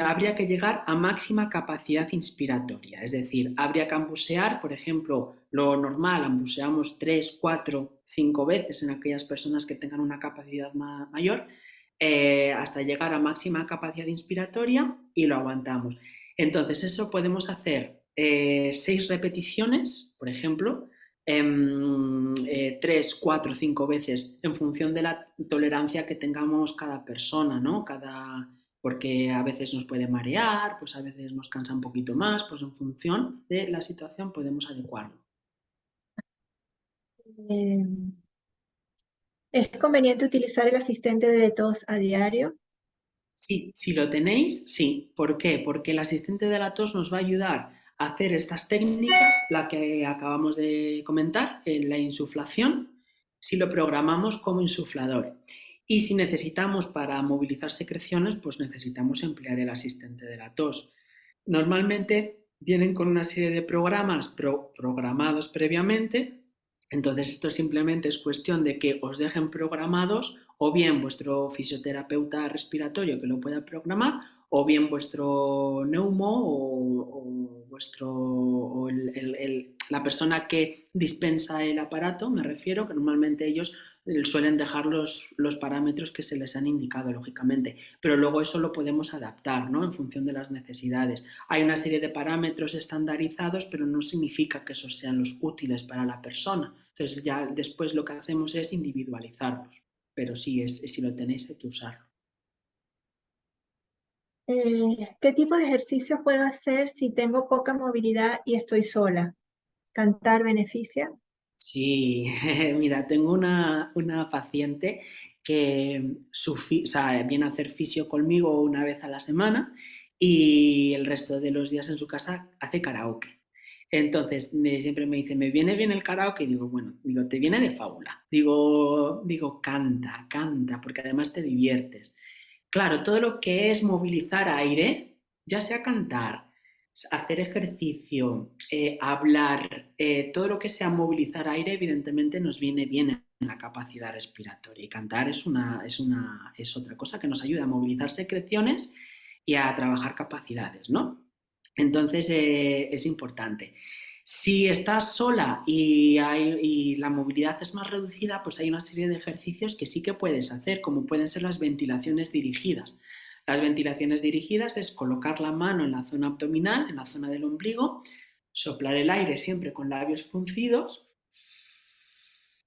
habría que llegar a máxima capacidad inspiratoria, es decir, habría que ambusear, por ejemplo, lo normal, ambuseamos 3, 4, 5 veces en aquellas personas que tengan una capacidad mayor, hasta llegar a máxima capacidad inspiratoria y lo aguantamos. Entonces, eso podemos hacer 6 repeticiones, por ejemplo, 3, 4, 5 veces en función de la tolerancia que tengamos cada persona, ¿no? porque a veces nos puede marear, pues a veces nos cansa un poquito más, pues en función de la situación podemos adecuarlo. Eh, ¿Es conveniente utilizar el asistente de tos a diario? Sí, si lo tenéis, sí. ¿Por qué? Porque el asistente de la tos nos va a ayudar a hacer estas técnicas, la que acabamos de comentar, la insuflación, si lo programamos como insuflador. Y si necesitamos para movilizar secreciones, pues necesitamos emplear el asistente de la tos. Normalmente vienen con una serie de programas programados previamente, entonces esto simplemente es cuestión de que os dejen programados o bien vuestro fisioterapeuta respiratorio que lo pueda programar o bien vuestro neumo o vuestro o la persona que dispensa el aparato, me refiero, que normalmente ellos suelen dejar los parámetros que se les han indicado, lógicamente, pero luego eso lo podemos adaptar, ¿no? En función de las necesidades. Hay una serie de parámetros estandarizados, pero no significa que esos sean los útiles para la persona. Entonces ya después lo que hacemos es individualizarlos, pero sí, si lo tenéis hay que usarlo. ¿Qué tipo de ejercicio puedo hacer si tengo poca movilidad y estoy sola? ¿Cantar beneficia? Sí, mira, tengo una paciente que o sea, viene a hacer fisio conmigo una vez a la semana y el resto de los días en su casa hace karaoke. Entonces siempre me dice, ¿me viene bien el karaoke? Y digo, bueno, digo, te viene de fábula. Digo, canta, canta, porque además te diviertes. Claro, todo lo que es movilizar aire, ya sea cantar, hacer ejercicio, hablar, todo lo que sea movilizar aire, evidentemente nos viene bien en la capacidad respiratoria. Y cantar es otra cosa que nos ayuda a movilizar secreciones y a trabajar capacidades, ¿no? Entonces es importante. Si estás sola y la movilidad es más reducida, pues hay una serie de ejercicios que sí que puedes hacer, como pueden ser las ventilaciones dirigidas. Las ventilaciones dirigidas es colocar la mano en la zona abdominal, en la zona del ombligo, soplar el aire siempre con labios fruncidos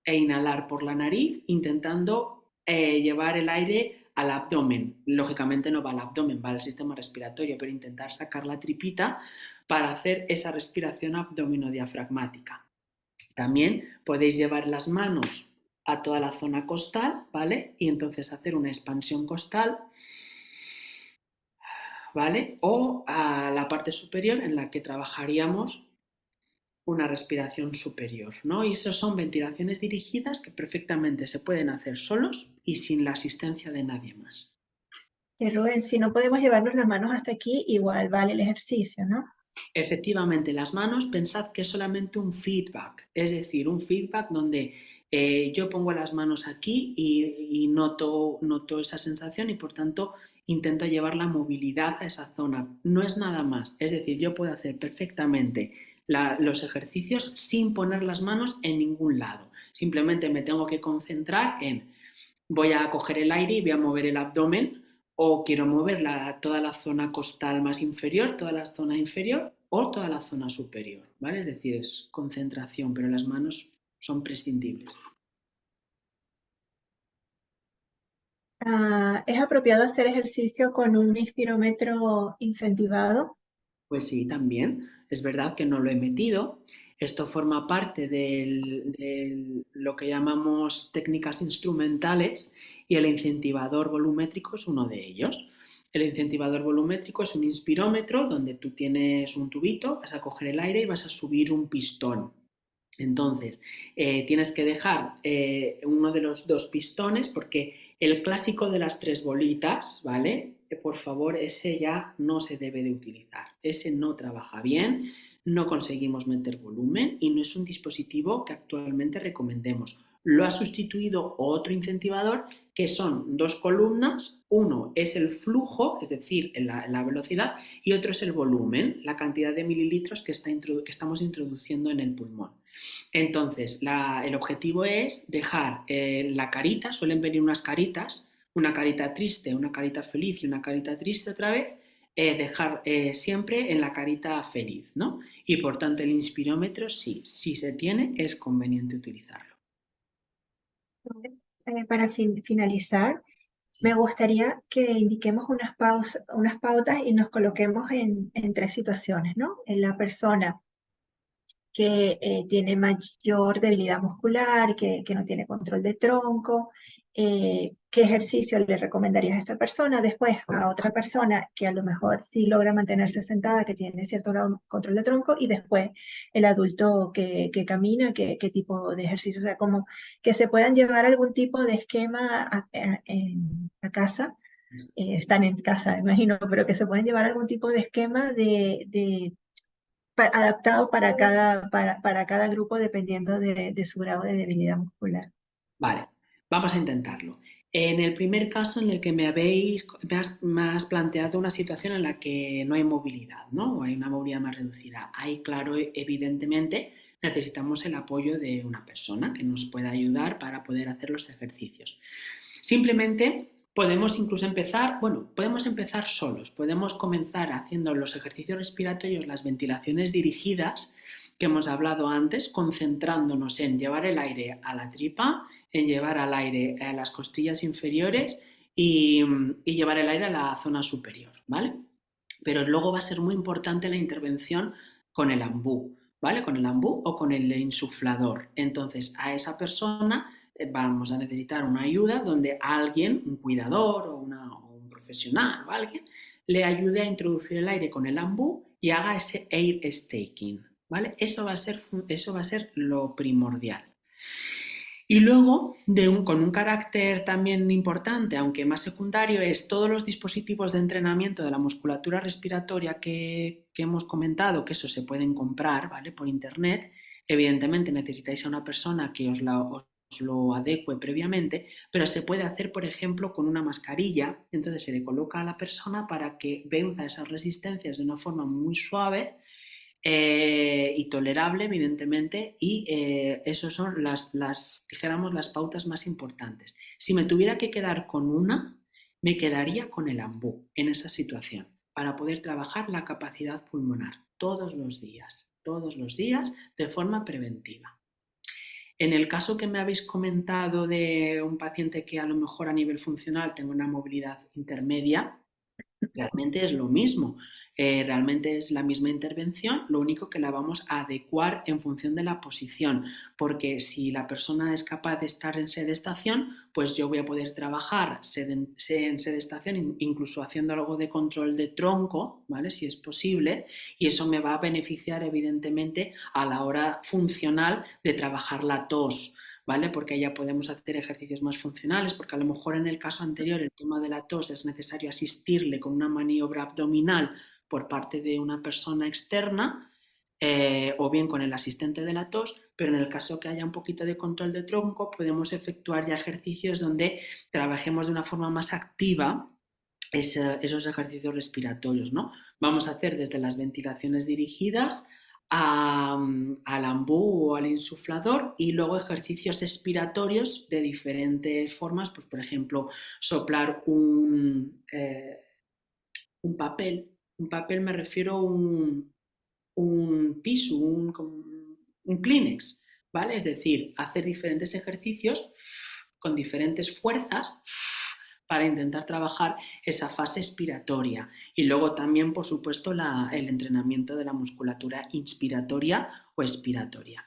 e inhalar por la nariz intentando llevar el aire al abdomen. Lógicamente no va al abdomen, va al sistema respiratorio, pero intentar sacar la tripita para hacer esa respiración abdominodiafragmática. También podéis llevar las manos a toda la zona costal, ¿vale? Y entonces hacer una expansión costal, ¿vale? O a la parte superior en la que trabajaríamos una respiración superior, ¿no? Y esas son ventilaciones dirigidas que perfectamente se pueden hacer solos y sin la asistencia de nadie más. Rubén, si no podemos llevarnos las manos hasta aquí, igual vale el ejercicio, ¿no? Efectivamente, las manos, pensad que es solamente un feedback, es decir, un feedback donde yo pongo las manos aquí y noto esa sensación y por tanto intento llevar la movilidad a esa zona. No es nada más, es decir, yo puedo hacer perfectamente los ejercicios sin poner las manos en ningún lado. Simplemente me tengo que concentrar en voy a coger el aire y voy a mover el abdomen o quiero mover toda la zona costal más inferior, toda la zona inferior o toda la zona superior, ¿vale? Es decir, es concentración, pero las manos son prescindibles. ¿Es apropiado hacer ejercicio con un inspirómetro incentivado? Pues sí, también. Es verdad que no lo he metido. Esto forma parte de lo que llamamos técnicas instrumentales y el incentivador volumétrico es uno de ellos. El incentivador volumétrico es un inspirómetro donde tú tienes un tubito, vas a coger el aire y vas a subir un pistón. Entonces, tienes que dejar uno de los dos pistones porque el clásico de las tres bolitas, ¿vale? Por favor, ese ya no se debe de utilizar. Ese no trabaja bien, no conseguimos meter volumen y no es un dispositivo que actualmente recomendemos. Lo ha sustituido otro incentivador que son dos columnas. Uno es el flujo, es decir, la velocidad, y otro es el volumen, la cantidad de mililitros que estamos introduciendo en el pulmón. Entonces, el objetivo es dejar la carita, suelen venir unas caritas, una carita triste, una carita feliz y una carita triste otra vez, dejar siempre en la carita feliz, ¿no? Y por tanto el inspirómetro, sí, si se tiene, es conveniente utilizarlo. Para finalizar, me gustaría que indiquemos unas pautas y nos coloquemos en tres situaciones, ¿no? En la persona que tiene mayor debilidad muscular, que no tiene control de tronco, qué ejercicio le recomendarías a esta persona, después a otra persona que a lo mejor sí logra mantenerse sentada, que tiene cierto grado de control de tronco, y después el adulto que camina, qué tipo de ejercicio, o sea, como que se puedan llevar algún tipo de esquema a casa. Están en casa, imagino, pero que se puedan llevar algún tipo de esquema adaptado para cada grupo dependiendo de su grado de debilidad muscular. Vale, vamos a intentarlo. En el primer caso en el que me has planteado una situación en la que no hay movilidad, ¿no? O hay una movilidad más reducida. Ahí, claro, evidentemente necesitamos el apoyo de una persona que nos pueda ayudar para poder hacer los ejercicios. Simplemente podemos incluso empezar, bueno, podemos empezar solos, podemos comenzar haciendo los ejercicios respiratorios, las ventilaciones dirigidas que hemos hablado antes, concentrándonos en llevar el aire a la tripa, en llevar al aire a las costillas inferiores y llevar el aire a la zona superior, ¿vale? Pero luego va a ser muy importante la intervención con el ambú, ¿vale? Con el ambú o con el insuflador. Entonces, a esa persona vamos a necesitar una ayuda donde alguien, un cuidador o un profesional o alguien, le ayude a introducir el aire con el ambú y haga ese air staking, ¿vale? Eso va a ser lo primordial. Y luego, con un carácter también importante, aunque más secundario, es todos los dispositivos de entrenamiento de la musculatura respiratoria que hemos comentado, que eso se pueden comprar, ¿vale? Por internet. Evidentemente necesitáis a una persona que os lo adecue previamente, pero se puede hacer, por ejemplo, con una mascarilla. Entonces se le coloca a la persona para que venza esas resistencias de una forma muy suave y tolerable, evidentemente, y esas son dijéramos, las pautas más importantes. Si me tuviera que quedar con una, me quedaría con el ambú en esa situación, para poder trabajar la capacidad pulmonar todos los días de forma preventiva. En el caso que me habéis comentado de un paciente que a lo mejor a nivel funcional tenga una movilidad intermedia, realmente es lo mismo, realmente es la misma intervención, lo único que la vamos a adecuar en función de la posición, porque si la persona es capaz de estar en sedestación, pues yo voy a poder trabajar en sedestación, incluso haciendo algo de control de tronco, ¿vale? Si es posible, y eso me va a beneficiar evidentemente a la hora funcional de trabajar la tos, ¿vale? Porque ya podemos hacer ejercicios más funcionales, porque a lo mejor en el caso anterior el tema de la tos es necesario asistirle con una maniobra abdominal por parte de una persona externa o bien con el asistente de la tos, pero en el caso que haya un poquito de control de tronco podemos efectuar ya ejercicios donde trabajemos de una forma más activa esos ejercicios respiratorios, ¿no? Vamos a hacer desde las ventilaciones dirigidas al ambú o al insuflador y luego ejercicios expiratorios de diferentes formas, pues por ejemplo soplar un papel me refiero a un tissue, un Kleenex, ¿vale? Es decir, hacer diferentes ejercicios con diferentes fuerzas para intentar trabajar esa fase expiratoria. Y luego también, por supuesto, el entrenamiento de la musculatura inspiratoria o expiratoria.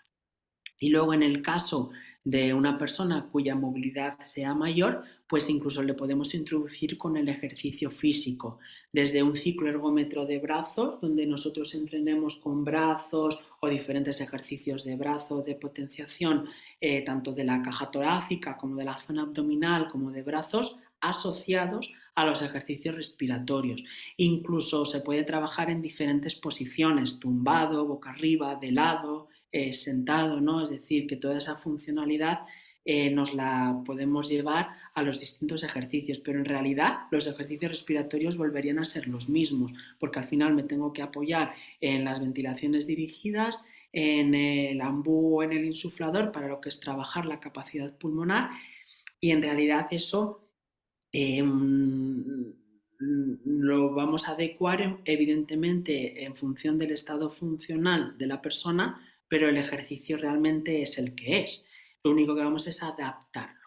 Y luego en el caso de una persona cuya movilidad sea mayor, pues incluso le podemos introducir con el ejercicio físico, desde un ciclo ergómetro de brazos, donde nosotros entrenemos con brazos o diferentes ejercicios de brazo, de potenciación, tanto de la caja torácica como de la zona abdominal, como de brazos, asociados a los ejercicios respiratorios. Incluso se puede trabajar en diferentes posiciones, tumbado, boca arriba, de lado, sentado, ¿no? Es decir, que toda esa funcionalidad nos la podemos llevar a los distintos ejercicios, pero en realidad los ejercicios respiratorios volverían a ser los mismos, porque al final me tengo que apoyar en las ventilaciones dirigidas, en el ambú o en el insuflador para lo que es trabajar la capacidad pulmonar y en realidad eso lo vamos a adecuar evidentemente en función del estado funcional de la persona, pero el ejercicio realmente es el que es. Lo único que vamos es a adaptarlo.